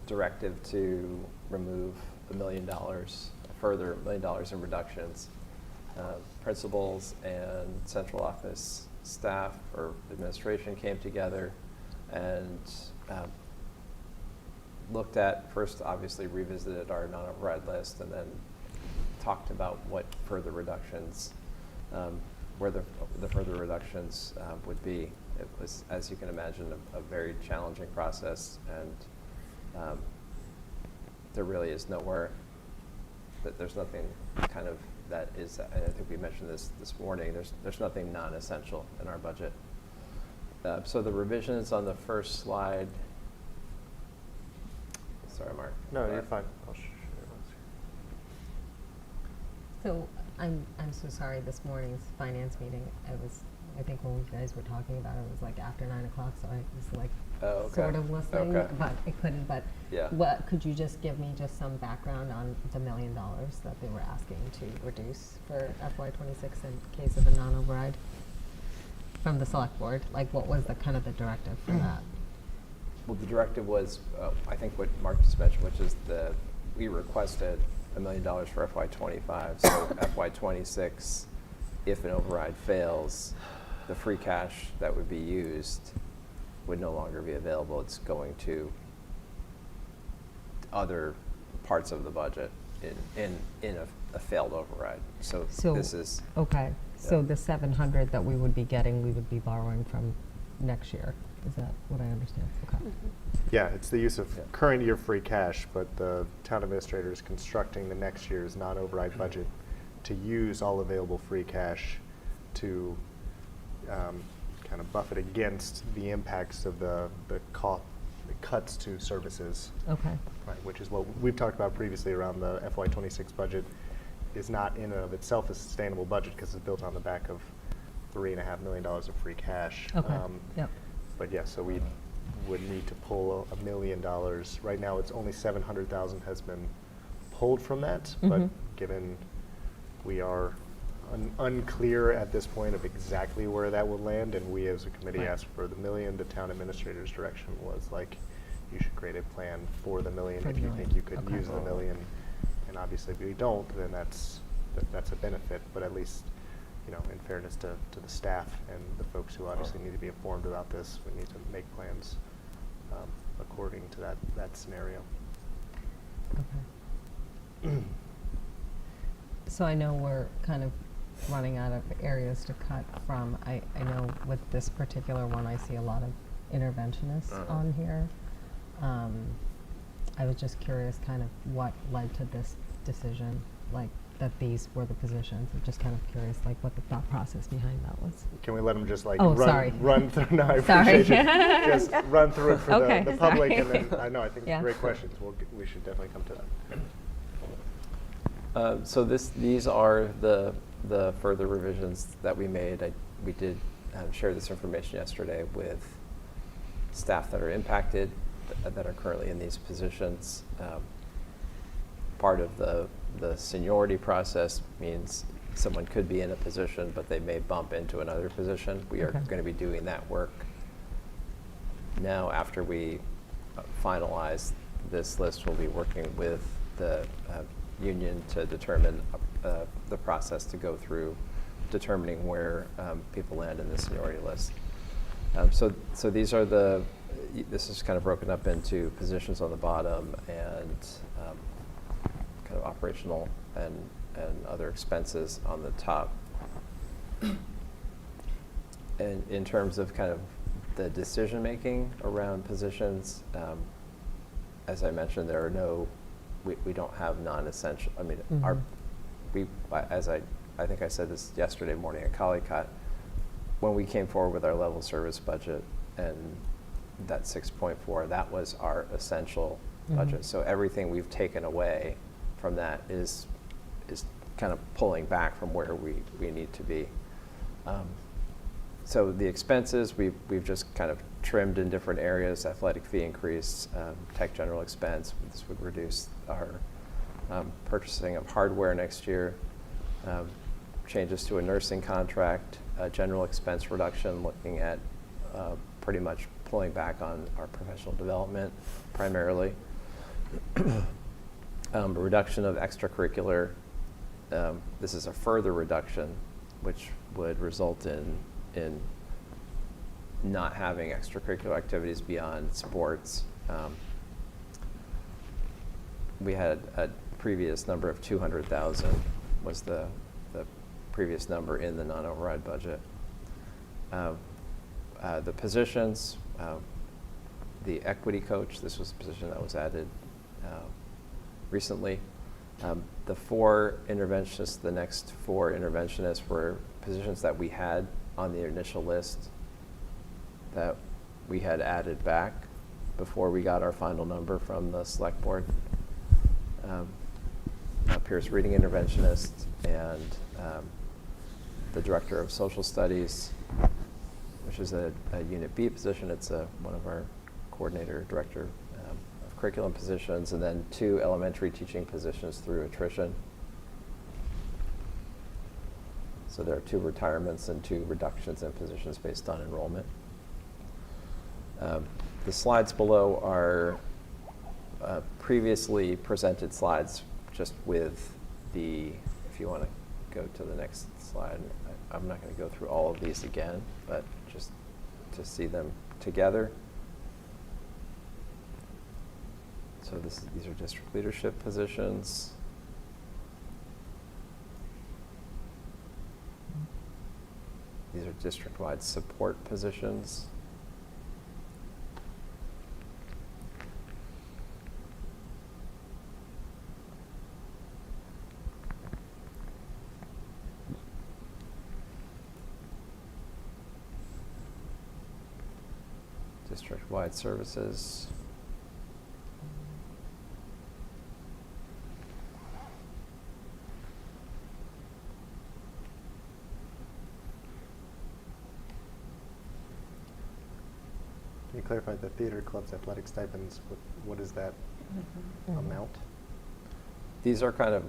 directive to remove $1 million, a further $1 million in reductions. Principals and central office staff or administration came together and looked at, first obviously revisited our non-override list, and then talked about what further reductions, where the further reductions would be. It was, as you can imagine, a very challenging process, and there really is nowhere, that there's nothing kind of that is, and I think we mentioned this morning, there's nothing non-essential in our budget. So the revisions on the first slide, sorry, Mark. No, you're fine. I'll share those. So I'm so sorry, this morning's finance meeting, I think when you guys were talking about it, it was like after 9 o'clock, so I was like sort of listening, but I couldn't. But yeah. What could you just give me just some background on the $1 million that they were asking to reduce for FY26 in case of a non-override from the Select Board? Like, what was the kind of the directive for that? Well, the directive was, I think what Mark just mentioned, which is we requested $1 million for FY25. So FY26, if an override fails, the free cash that would be used would no longer be available. It's going to other parts of the budget in a failed override. So this is okay. Yeah. So the 700 that we would be getting, we would be borrowing from next year. Is that what I understand? Okay. Yeah, it's the use of current year free cash, but the town administrator is constructing the next year's non-override budget to use all available free cash to kind of buffet against the impacts of the cuts to services. Okay. Right, which is what we've talked about previously around the FY26 budget is not in and of itself a sustainable budget because it's built on the back of $3.5 million of free cash. Okay. Yep. But yeah, so we would need to pull $1 million. Right now, it's only $700,000 has been pulled from that. But given we are unclear at this point of exactly where that will land, and we as a committee asked for the $1 million, the town administrator's direction was like, you should create a plan for the $1 million if you think you could use the $1 million. And obviously, if we don't, then that's a benefit. But at least, you know, in fairness to the staff and the folks who obviously need to be informed about this, we need to make plans according to that scenario. Okay. So I know we're kind of running out of areas to cut from. I know with this particular one, I see a lot of interventionists on here. I was just curious kind of what led to this decision, like that these were the positions. I'm just kind of curious, like what the thought process behind that was. Can we let them just like Oh, sorry. run through? No, I Sorry. appreciate you. Just run through it for Okay, the public, sorry. and then I think Yeah. great questions. We should definitely come to that. So these are the further revisions that we made. We did share this information yesterday with staff that are impacted, that are currently in these positions. Part of the seniority process means someone could be in a position, but they may bump into another position. We are Okay. going to be doing that work now. After we finalize this list, we'll be working with the union to determine the process to go through determining where people land in the seniority list. So these are this is kind of broken up into positions on the bottom and kind of operational and other expenses on the top. And in terms of kind of the decision making around positions, as I mentioned, there are we don't have non-essential. I mean, as I think I said this yesterday morning at Collycott, when we came forward with our level service budget and that 6.4, that was our essential budget. So everything we've taken away from that is kind of pulling back from where we need to be. So the expenses, we've just kind of trimmed in different areas. Athletic fee increase, tech general expense. This would reduce our purchasing of hardware next year. Changes to a nursing contract, general expense reduction, looking at pretty much pulling back on our professional development primarily. Reduction of extracurricular. This is a further reduction, which would result in not having extracurricular activities beyond sports. We had a previous number of 200,000 was the previous number in the non-override budget. The positions, the equity coach, this was a position that was added recently. The 4 interventionists, the next 4 interventionists were positions that we had on the initial list that we had added back before we got our final number from the select board. Pierce reading interventionist and the director of social studies, which is a Unit B position. It's one of our coordinator, director of curriculum positions, and then 2 elementary teaching positions through attrition. So there are 2 retirements and 2 reductions in positions based on enrollment. The slides below are previously presented slides, just with if you want to go to the next slide. I'm not going to go through all of these again, but just to see them together. So these are district leadership positions. These are district-wide support positions. District-wide services. Can you clarify the theater club's athletic stipends? What is that amount? These are kind of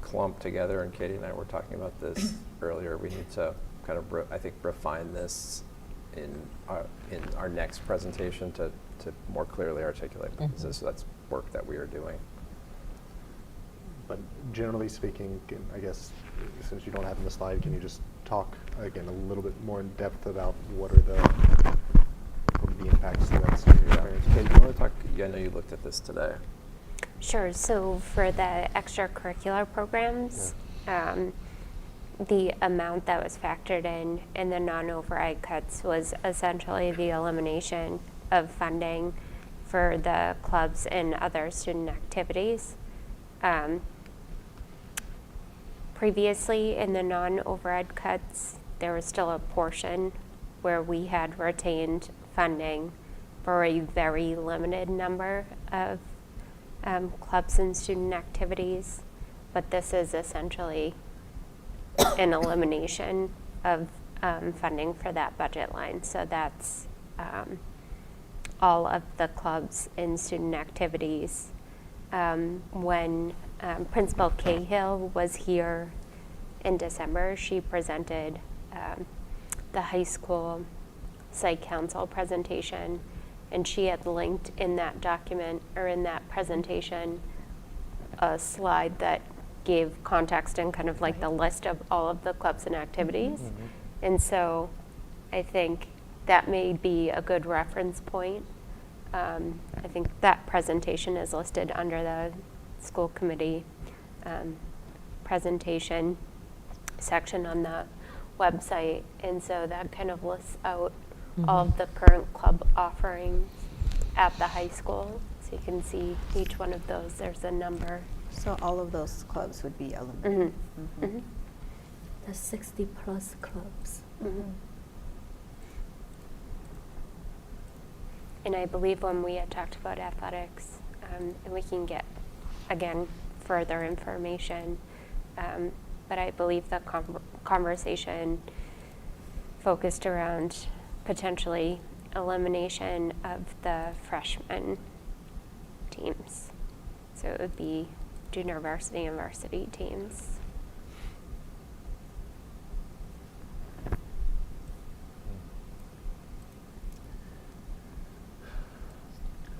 clumped together, and Katie and I were talking about this earlier. We need to kind of, I think, refine this in our next presentation to more clearly articulate this. So that's work that we are doing. But generally speaking, I guess, since you don't have in the slide, can you just talk again a little bit more in depth about what are the impacts to that student experience? Okay, you want to talk? Yeah, I know you looked at this today. Sure. So for the extracurricular programs, the amount that was factored in the non-override cuts was essentially the elimination of funding for the clubs and other student activities. Previously, in the non-override cuts, there was still a portion where we had retained funding for a very limited number of clubs and student activities, but this is essentially an elimination of funding for that budget line. So that's all of the clubs and student activities. When Principal Cahill was here in December, she presented the high school site council presentation, and she had linked in that document or in that presentation a slide that gave context and kind of like the list of all of the clubs and activities. And so I think that may be a good reference point. I think that presentation is listed under the school committee presentation section on the website, and so that kind of lists out all of the current club offerings at the high school. So you can see each one of those, there's a number. So all of those clubs would be eliminated. There's 60 plus clubs. And I believe when we had talked about athletics, and we can get, again, further information, but I believe the conversation focused around potentially elimination of the freshman teams. So it would be junior varsity and varsity teams.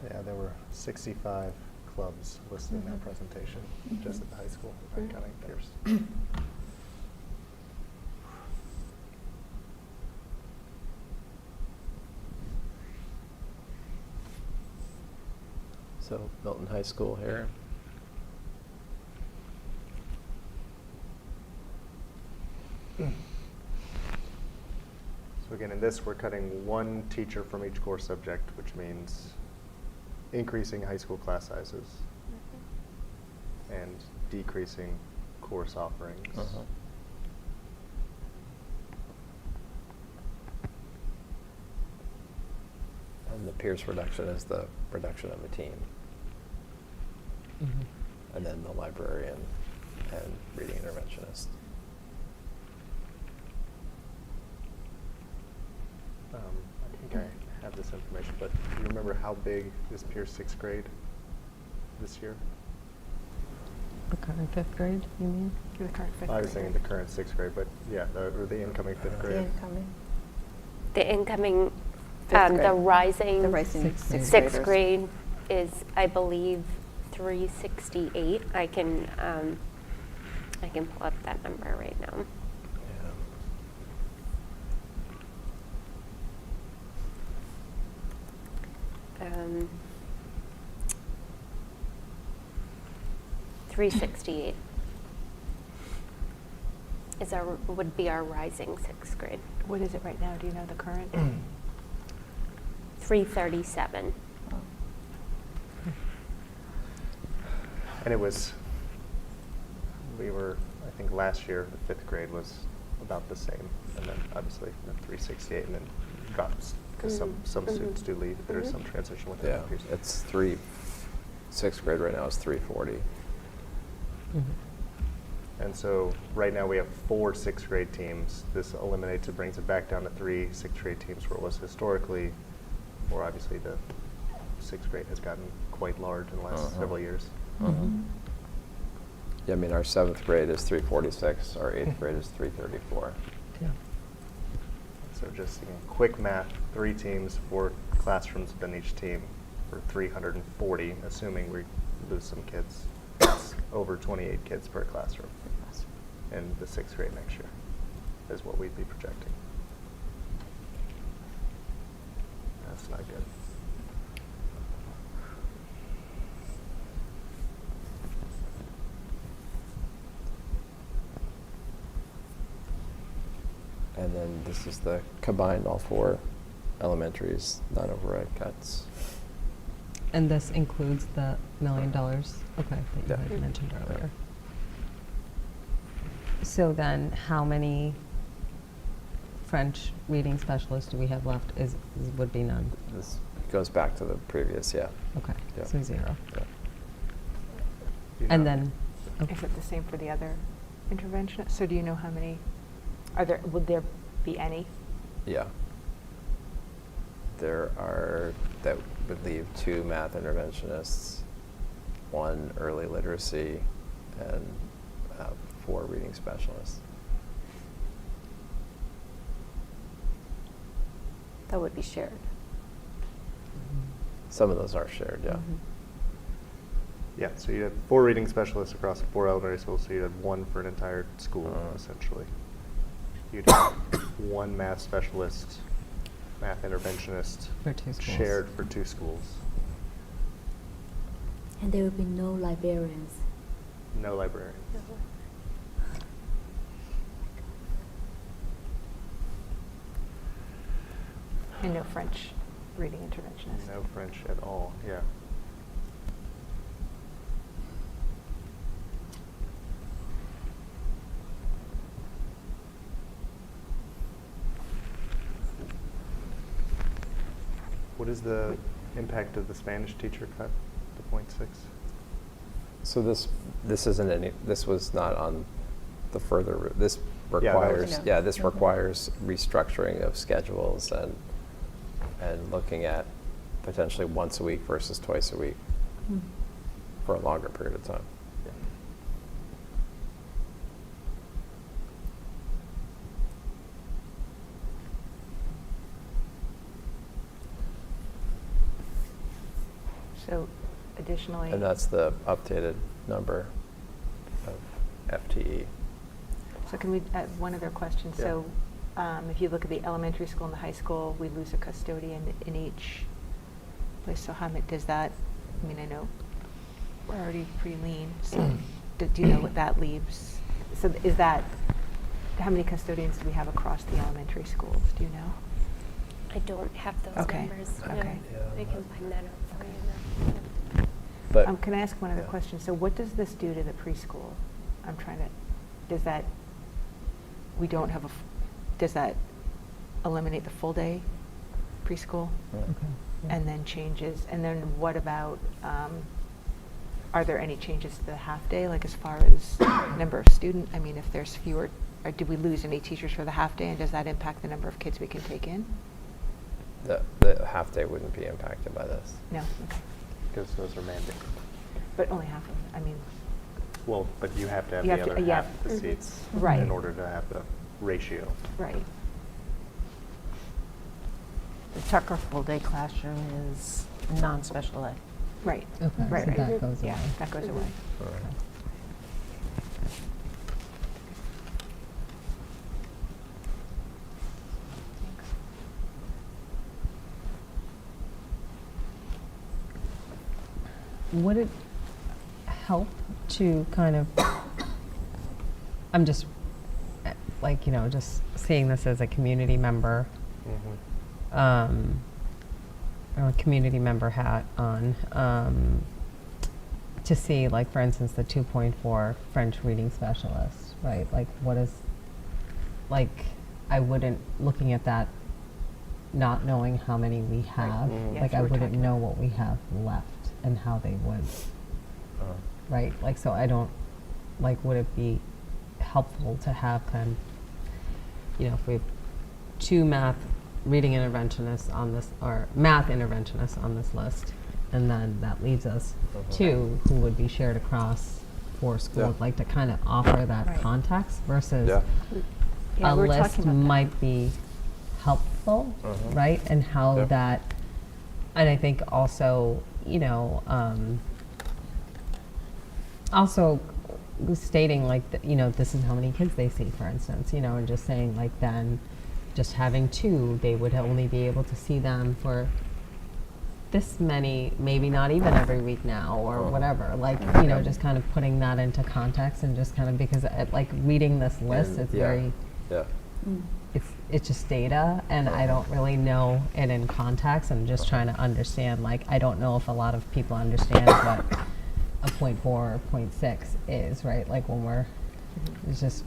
Yeah, there were 65 clubs listed in that presentation, just at the high school, not counting Pierce. So Milton High School here. So again, in this, we're cutting one teacher from each core subject, which means increasing high school class sizes and decreasing course offerings. And the Pierce reduction is the reduction of a team. And then the librarian and reading interventionist. I think I have this information, but do you remember how big is Pierce 6th grade this year? The current 5th grade, you mean? The current fifth I was grade. saying the current 6th grade, but yeah, or the incoming 5th grade. The incoming, Fifth the grade. rising, The rising Sixth sixth graders. grade is, I believe, 368. I can pull up that number right now. Yeah. 368 would be our rising 6th grade. What is it right now? Do you know the current? 337. And it was, I think last year, the 5th grade was about the same. And then obviously the 368 and then drops because some students do leave. There is some transition within Yeah, that Pierce. it's 6th grade right now is 340. And so right now we have 4 6th grade teams. This eliminates it, brings it back down to 3 6th grade teams where it was historically, or obviously the 6th grade has gotten quite large in the last several years. Yeah, I mean, our 7th grade is 346, our 8th grade is 334. Yeah. So just quick math, 3 teams, 4 classrooms within each team for 340, assuming we lose some kids. That's over 28 kids per classroom in the 6th grade next year is what we'd be projecting. That's not good. And then this is the combined all 4 elementaries, non-override cuts. And this includes the $1 million, okay, that you Yeah. had mentioned earlier. So then, how many French reading specialists do we have left? Would be none. This goes back to the previous, yeah. Okay, Yeah. so 0. Yeah. And then, okay. Is it the same for the other interventionists? So do you know how many, would there be any? Yeah. There are, that would leave 2 math interventionists, 1 early literacy, and 4 reading specialists. That would be shared. Some of those are shared, yeah. Yeah, so you had 4 reading specialists across 4 elementary schools, so you had 1 for an entire school, essentially. You'd have 1 math specialist, math interventionist For 2 schools. shared for 2 schools. And there will be no librarians. No librarians. And no French reading interventionist? No French at all, yeah. What is the impact of the Spanish teacher cut, the 0.6? So this isn't any, this was not on the further, this Yeah, that was- requires, No. yeah, this requires restructuring of schedules and looking at potentially once a week versus twice a week for a longer period of time. Yeah. So additionally. And that's the updated number of FTE. So can we add one other question? Yeah. So if you look at the elementary school and the high school, we lose a custodian in each place. So how much does that, I mean, I know we're already pretty lean, so do you know what that leaves? So is that, how many custodians do we have across the elementary schools? Do you know? I don't have those Okay, numbers. No. okay. I can find that out for you. though. But Can I ask one other yeah. question? So what does this do to the preschool? I'm trying to, does that, we don't have a, does that eliminate the full day preschool? Yeah. Okay. yeah. And then changes, and then what about, are there any changes to the half-day, like as far as number of student? I mean, if there's fewer, or did we lose any teachers for the half-day, and does that impact the number of kids we can take in? the half-day wouldn't be impacted by this. No, okay. Because those are mandated. But only half of them, I mean, Well, but you have to have You the have to- other yeah. half of the seats Right. in order to have the ratio. right. The Tucker full-day classroom is non-special ed. Right. Okay, Right, so right. that goes Yeah, away. that goes away. All right. Would it help to kind of, I'm just, like, you know, just seeing this as a community member, or a community member hat on, to see, like, for instance, the 2.4 French reading specialist, right? Like, what is, like, I wouldn't, looking at that, not knowing how many we have, Yeah, like, so I we're wouldn't talking- know what we have left and how they would, right? Like, so I don't, like, would it be helpful to have kind of, you know, if we have 2 math reading interventionists on this, or math interventionists on this list, and then that leaves us 2 who would be shared across 4 schools, Yeah. like to kind of offer that Right. context versus Yeah. Yeah, a we were list talking about that. might be helpful, Mhm. right? And how Yeah. that, and I think also, you know, also stating like, you know, this is how many kids they see, for instance, you know, and just saying like then just having 2, they would only be able to see them for this many, maybe not even every week now or whatever. Like, you know, just kind of putting that into context and just kind of, because like reading this list, And it's yeah. very, Yeah. it's just data, and I don't really know it in context. I'm just trying to understand, like, I don't know if a lot of people understand what a 0.4 or 0.6 is, right? Like when we're, it's just,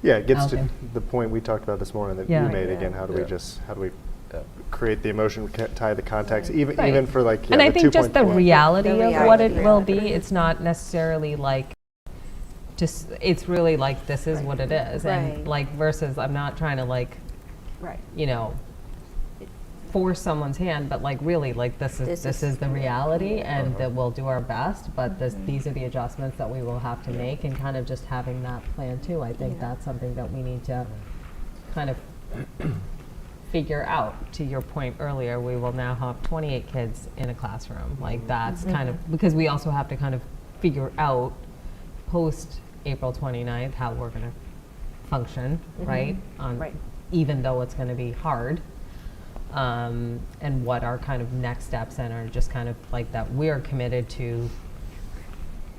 Yeah, it gets out to there. the point we talked about this morning that Yeah. you made Yeah. again. How do we Yeah. create the emotion, tie the context, even Right. even for like, yeah, and I the think just the 2.4. reality The of what it reality. will be, it's not necessarily like, just, it's really like, this is what it is. And Right. like, versus I'm not trying to like, Right. you know, force someone's hand, but like really like this is the reality, and that we'll do our best, but these are the adjustments that we will have to make, and kind of just having that plan too. I think that's something that we need to kind of figure out. To your point earlier, we will now have 28 kids in a classroom. Like that's kind of, because we also have to kind of figure out post April 29th how we're going to function, right? Right. Even though it's going to be hard. And what our kind of next steps and are just kind of like that we're committed to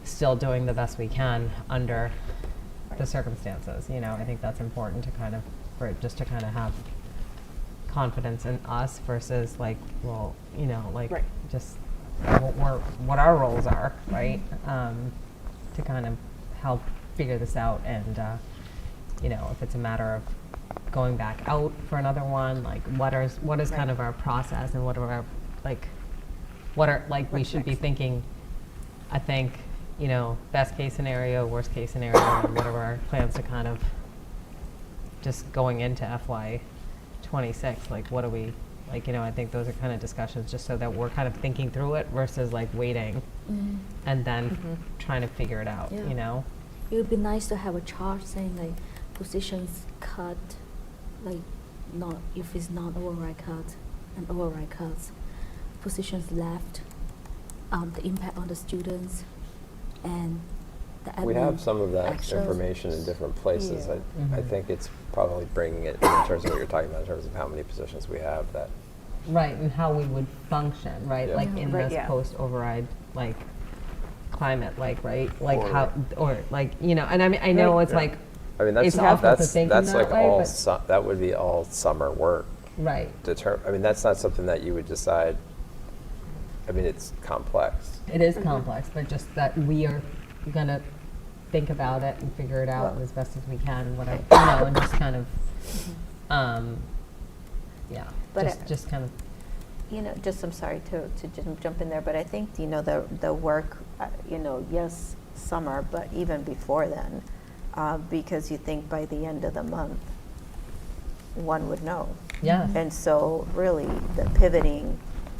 still doing the best we can under the circumstances. You know, I think that's important to kind of, for it just to kind of have confidence in us versus like, well, you know, like Right. just what our roles are, right? To kind of help figure this out, and you know, if it's a matter of going back out for another one, like what is kind of our process, and what are our we should be thinking. I think, you know, best case scenario, worst case scenario, and what are our plans to kind of just going into FY26, like what do we, like, you know, I think those are kind of discussions just so that we're kind of thinking through it versus like waiting and then trying to figure it out, Yeah. you know? It would be nice to have a chart saying like positions cut, like not, if it's not override cut and override cuts, positions left, the impact on the students, and the admin We have some of that actions. information in different places. Yeah. I think it's probably bringing it in terms of what you're talking about, in terms of how many positions we have that. Right, and how we would function, right? Yeah. Like in Right, this yeah. post-override, like, climate, like, right? Like Or- how, or like, you know, and I mean, I know Right. it's like, I mean, that's It's awful to that's think in that's that like way, all but- that would be all summer work. right, I mean, that's not something that you would decide. I mean, it's complex. it is complex, but just that we are gonna think about it and figure it out Well- as best as we can, and whatever, you know, and just kind of, yeah, But just kind of, You know, just, I'm sorry to jump in there, but I think, you know, the work, you know, yes, summer, but even before then, because you think by the end of the month, one would know. yeah, And so really, the pivoting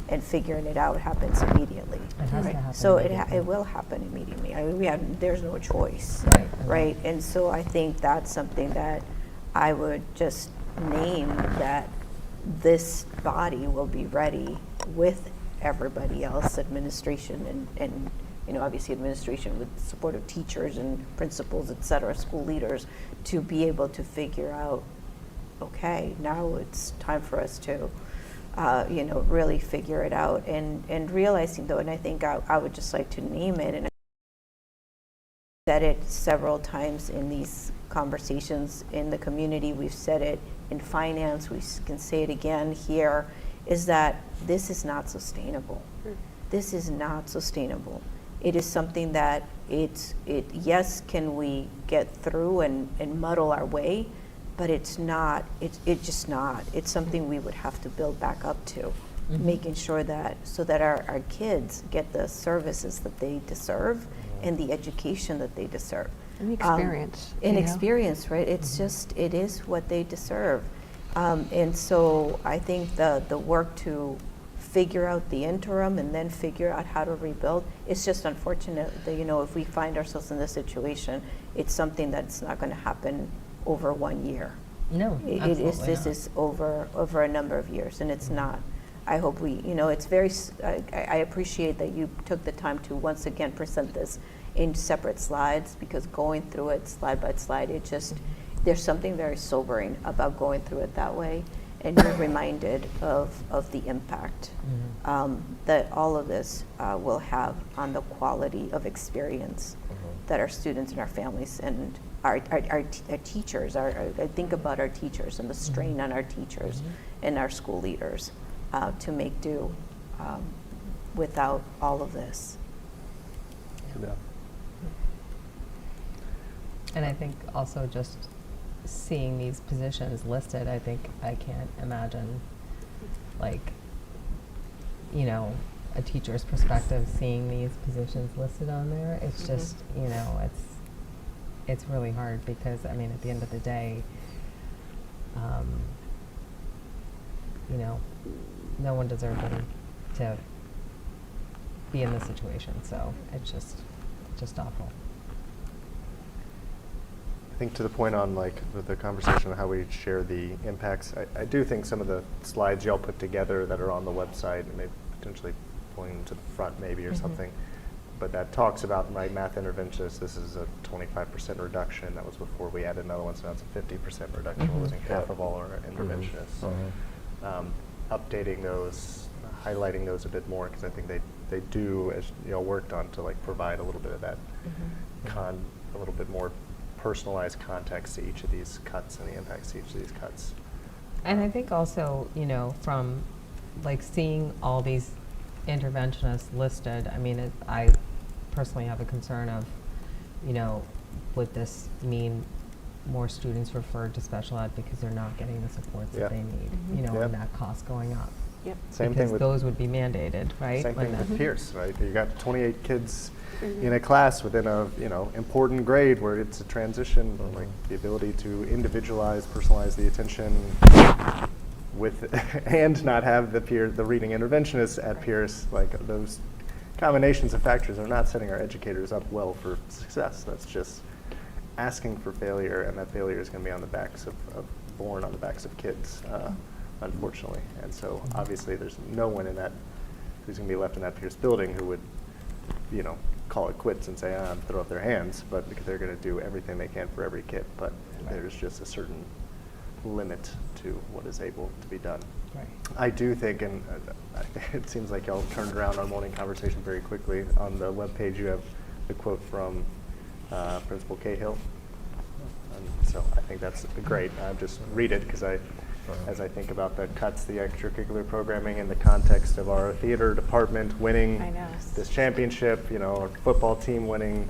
and figuring it out happens immediately. it has to Right. happen. So immediately. it will happen immediately. I mean, there's no choice. Right. Right, and so I think that's something that I would just name, that this body will be ready with everybody else, administration and you know, obviously administration with support of teachers and principals, et cetera, school leaders, to be able to figure out, okay, now it's time for us to, you know, really figure it out, and realizing though, and I think I would just like to name it, and said it several times in these conversations in the community, we've said it in finance, we can say it again here, is that this is not sustainable. This is not sustainable. It is something that yes, can we get through and muddle our way, but it's not, it's just not. It's something we would have to build back up to, making sure that, so that our kids get the services that they deserve and the education that they deserve. And experience. And you know? experience, right? It's just, it is what they deserve. And so I think the work to figure out the interim and then figure out how to rebuild, it's just unfortunate that, you know, if we find ourselves in this situation, it's something that's not going to happen over 1 year. No, It absolutely is, this not. is over a number of years, and it's not. I hope we, you know, it's very, I appreciate that you took the time to once again present this in separate slides, because going through it slide by slide, there's something very sobering about going through it that way, and you're reminded of the impact that all of this will have on the quality of experience that our students and our families and our teachers, I think about our teachers and the strain on our teachers and our school leaders to make do without all of this. Yeah. And I think also just seeing these positions listed, I think I can't imagine, like, you know, a teacher's perspective seeing these positions listed on there. It's just, you know, it's really hard because, I mean, at the end of the day, you know, no one deserves to be in this situation. So it's just awful. I think to the point on like with the conversation on how we share the impacts, I do think some of the slides y'all put together that are on the website, and maybe potentially pulling them to the front maybe or something, but that talks about my math interventionists. This is a 25% reduction. That was before we added another one, so now it's a 50% reduction. We're losing half of all our interventionists. Updating those, highlighting those a bit more, because I think they do, as you know, worked on to like provide a little bit of that a little bit more personalized context to each of these cuts and the impacts to each of these cuts. And I think also, you know, from like seeing all these interventionists listed, I mean, I personally have a concern of, you know, would this mean more students referred to special ed because they're not getting the supports that they need, you know, and that cost going up. Yep. Same because thing with those would be mandated, right? Same Like thing that. with Pierce, right? You got 28 kids in a class within a important grade where it's a transition, but like the ability to individualize, personalize the attention with and not have the reading interventionists at Pierce, like those combinations of factors are not setting our educators up well for success. That's just asking for failure, and that failure is going to be on the backs born on the backs of kids, unfortunately. And so obviously there's no one in that who's going to be left in that Pierce building who would, you know, call it quits and say, throw up their hands, but because they're going to do everything they can for every kid. But there's just a certain limit to what is able to be done. Right. I do think, and it seems like y'all turned around our morning conversation very quickly. On the webpage, you have the quote from Principal Cahill. And so I think that's great. Just read it because as I think about the cuts, the extracurricular programming in the context of our theater department winning this championship, you know, our football team winning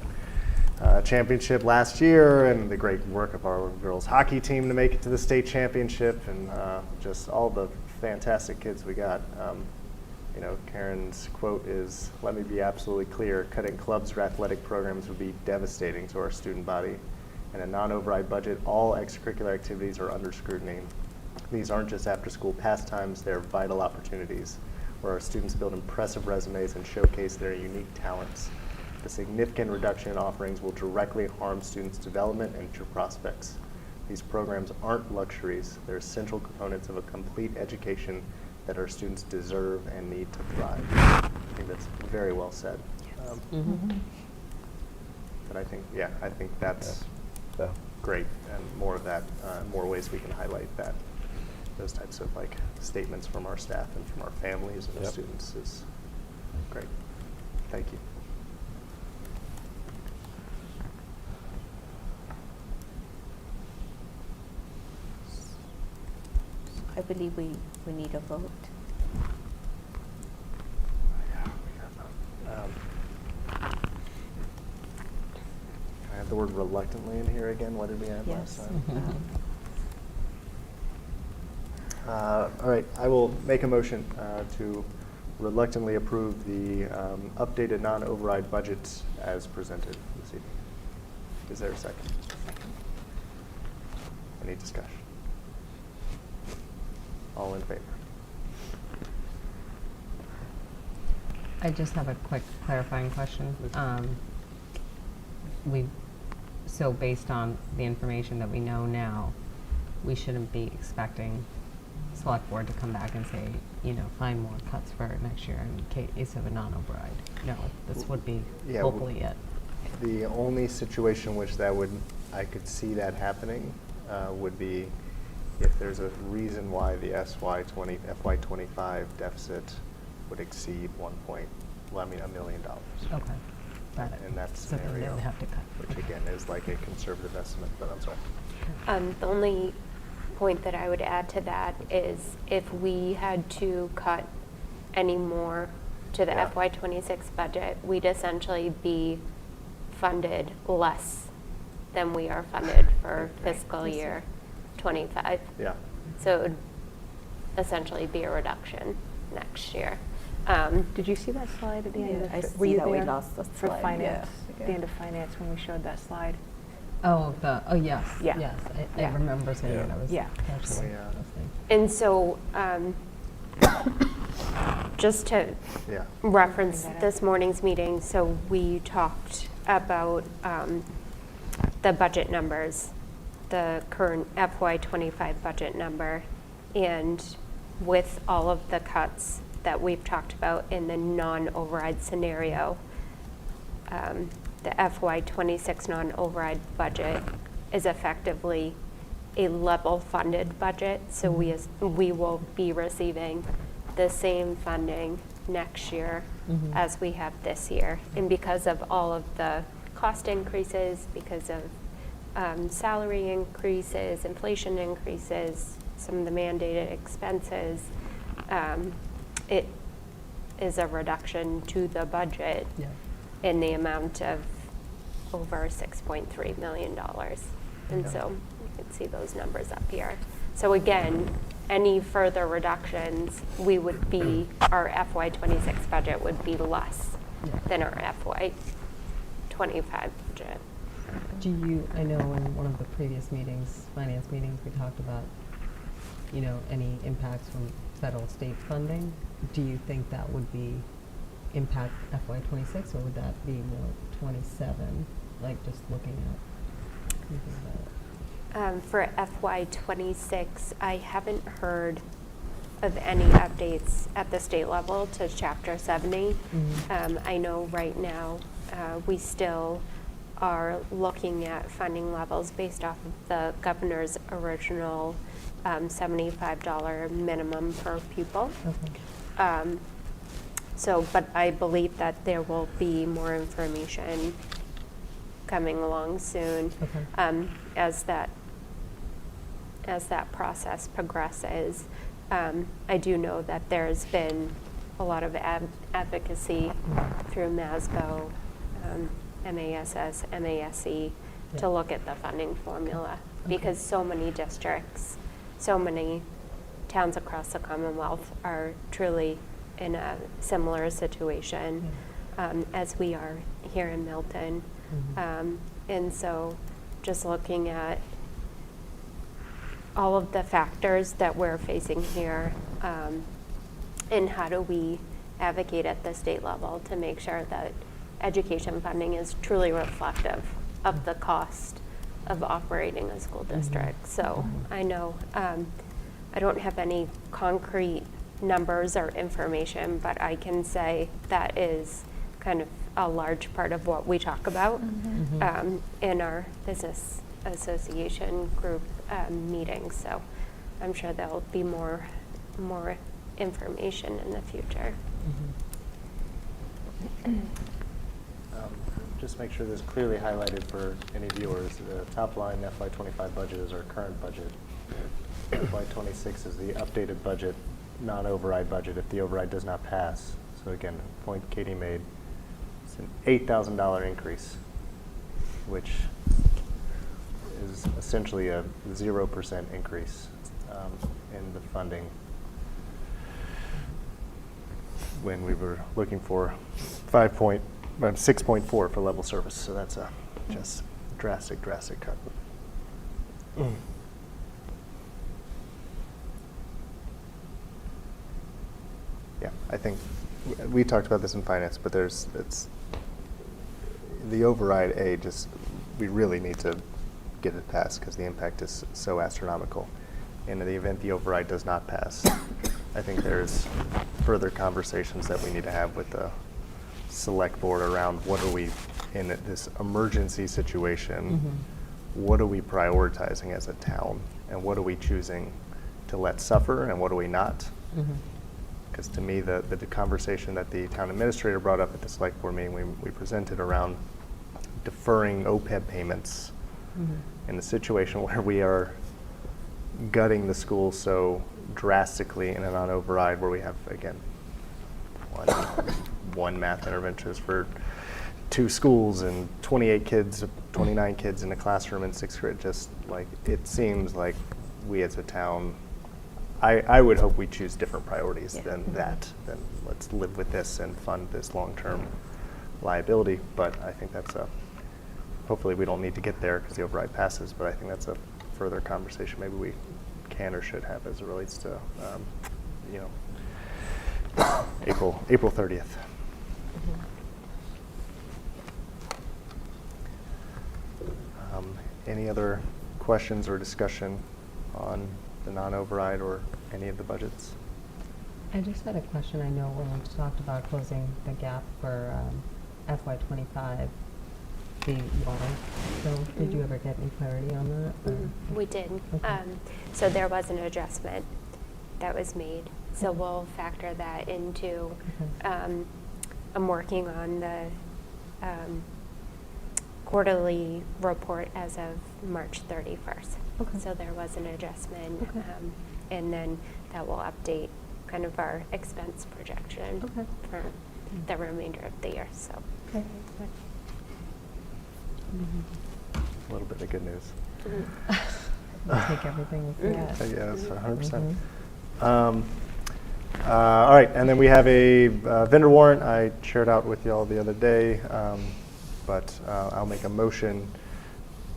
championship last year, and the great work of our girls hockey team to make it to the state championship, and just all the fantastic kids we got. You know, Karen's quote is, "Let me be absolutely clear, cutting clubs or athletic programs would be devastating to our student body. In a non-override budget, all extracurricular activities are under scrutiny. These aren't just after-school pastimes, they're vital opportunities where our students build impressive resumes and showcase their unique talents. The significant reduction in offerings will directly harm students' development and future prospects. These programs aren't luxuries, they're essential components of a complete education that our students deserve and need to thrive." I think that's very well said. But I think, I think that's great, and more of that, more ways we can highlight that. Those types of like statements from our staff and from our families and our students is great. Thank you. I believe we need a vote. Can I have the word reluctantly in here again? What did we have last time? All right, I will make a motion to reluctantly approve the updated non-override budget as presented this evening. Is there a second? Any discussion? All in favor? I just have a quick clarifying question. So based on the information that we know now, we shouldn't be expecting select board to come back and say, you know, find more cuts for next year in case of a non-override. No, this would be hopefully it. The only situation which I could see that happening would be if there's a reason why the FY25 deficit would exceed $1 million. Okay, got it. In that So then scenario, they'll have to cut. which again is like a conservative estimate, but I'm sorry. The only point that I would add to that is if we had to cut any more to the Yeah. FY26 budget, we'd essentially be funded less than we are funded for fiscal year 25. Yeah. So it would essentially be a reduction next year. Did you see that slide at the end? Yeah, I Were see you that we there lost the for slide, finance? yeah. The end of finance when we showed that slide. Oh, yes, Yeah. yes. I Yeah. remember seeing it. Yeah. I was Yeah. actually Yeah. listening. And so just to Yeah. reference Bring that up. this morning's meeting, so we talked about the budget numbers, the current FY25 budget number, and with all of the cuts that we've talked about in the non-override scenario, the FY26 non-override budget is effectively a level funded budget, so we will be receiving the same funding next year as we have this year. And because of all of the cost increases, because of salary increases, inflation increases, some of the mandated expenses, it is a reduction to the budget Yeah. in the amount of over $6.3 million. And Yeah. so you can see those numbers up here. So again, any further reductions, our FY26 budget would be less Yeah. than our FY25 budget. I know in one of the previous meetings, finance meetings, we talked about, any impacts from federal state funding. Do you think that would impact FY26, or would that be more 27? Like just looking at anything about it? For FY26, I haven't heard of any updates at the state level to Chapter 70. I know right now we still are looking at funding levels based off of the governor's original $75 minimum per pupil. Okay. But I believe that there will be more information coming along soon Okay. as that process progresses. I do know that there's been a lot of advocacy through MASBO, MASS, MASE to look at the funding formula because so many districts, so many towns across the Commonwealth are truly in a similar situation as we are here in Milton. And so just looking at all of the factors that we're facing here and how do we advocate at the state level to make sure that education funding is truly reflective of the cost of operating a school district. So I know I don't have any concrete numbers or information, but I can say that is kind of a large part of what we talk about in our business association group meetings. So I'm sure there'll be more information in the future. Just make sure this is clearly highlighted for any viewers. The top line FY25 budget is our current budget. FY26 is the updated budget, non-override budget if the override does not pass. So again, the point Katie made, it's an $8,000 increase, which is essentially a 0% increase in the funding when we were looking for 6.4 for level service. So that's a just drastic cut. Yeah, I think we talked about this in finance, but it's the override we really need to get it passed because the impact is so astronomical. And in the event the override does not pass, I think there's further conversations that we need to have with the select board around what are we in this emergency situation, Mm-hmm. what are we prioritizing as a town? And what are we choosing to let suffer and what are we not? Mm-hmm. Because to me, the conversation that the town administrator brought up at the select board meeting, we presented around deferring OPEB payments in a situation where we are gutting the school so drastically in a non-override where we have, again, one math interventionist for 2 schools and 28 kids, 29 kids in a classroom in 6th grade. Just like, it seems like we as a town, I would hope we choose different priorities than that, than let's live with this and fund this long-term liability. But I think that's hopefully we don't need to get there because the override passes, but I think that's a further conversation maybe we can or should have as it relates to, April 30th. Any other questions or discussion on the non-override or any of the budgets? I just had a question. I know when we talked about closing the gap for FY25, the water. So did you ever get any clarity on that? Or? We did. Okay. So there was an adjustment that was made. So we'll factor that into, I'm working on the quarterly report as of March 31st. Okay. So there was an adjustment. Okay. And then that will update kind of our expense projection for the remainder of the year. So. Okay. A little bit of good news. We'll take everything we can get. Yes, 100%. All right, and then we have a vendor warrant I shared out with you all the other day, but I'll make a motion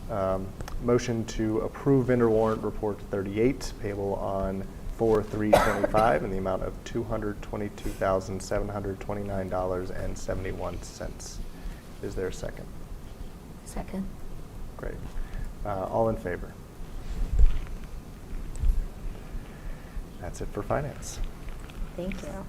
to approve vendor warrant report 38 payable on 4/3/25 in the amount of $222,729.71. Is there a second? Second. Great. All in favor? That's it for finance. Thank you.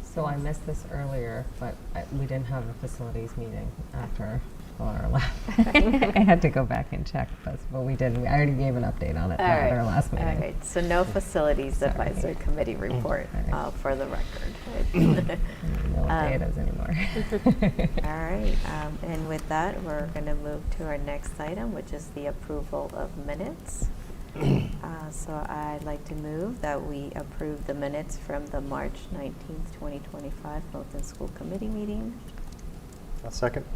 So I missed this earlier, but we didn't have a facilities meeting after Laura left. I had to go back and check this, but we did. I already gave an update on it at our last meeting. All right, so no facilities Sorry. advisory committee report All right. for the record. I don't know what day it is anymore. All right, and with that, we're going to move to our next item, which is the approval of minutes. So I'd like to move that we approve the minutes from the March 19th, 2025 Milton School Committee meeting. A second?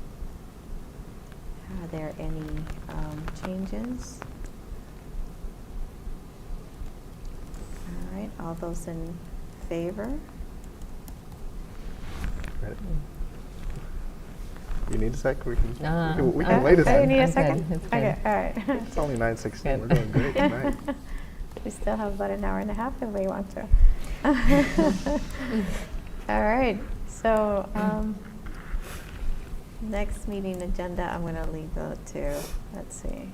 Are there any changes? All right, all those in favor? Ready? You need a sec? We can wait a Oh, you second. need a I'm second? good. It's Okay, good. all right. It's only 9:16. We're doing great tonight. We still have about an hour and a half if we want to. All right, so next meeting agenda, I'm going to leave the two. Let's see.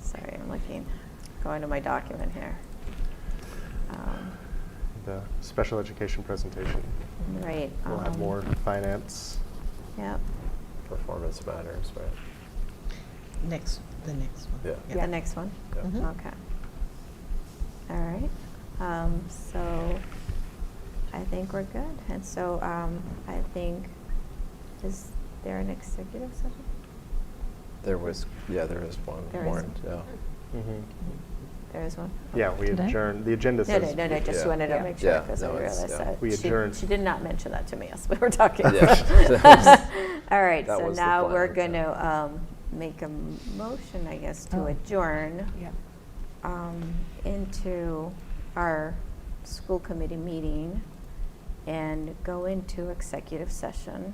Sorry, I'm going to my document here. The special education presentation. Right. We'll have more finance. Yep. Performance matters, right? The next one. Yeah. The next one? Yeah. Mhm. Okay. All right. So I think we're good. And so I think, is there an executive session? There was one There is. warrant, yeah. There is one? Yeah, we Today? adjourned. The agenda says. No, just Yeah. wanted to Yeah. make sure Yeah, because no, I it's- realized yeah. that. We adjourned. She did not mention that to me as we were talking. Yeah. All right, That so was the now plan, we're yeah. going to make a motion, I guess, to Oh. adjourn Yep. into our school committee meeting and go into executive session.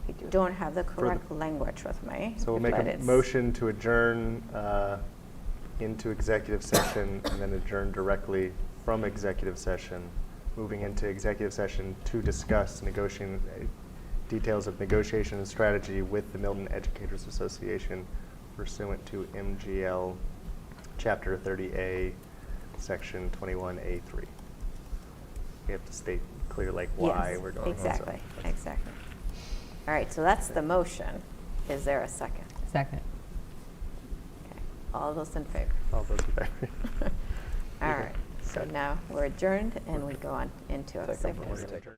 I don't have the correct language with me. So we'll make but a it's- motion to adjourn into executive session and then adjourn directly from executive session, moving into executive session to discuss negotiating details of negotiation and strategy with the Milton Educators Association pursuant to MGL Chapter 30A, Section 21A3. We have to state clear like why Yes, we're doing it. Exactly. All right, so that's the motion. Is there a second? Second. Okay. All those in favor? All those in favor? All right, so now we're adjourned and we go on into a Take a executive break. session.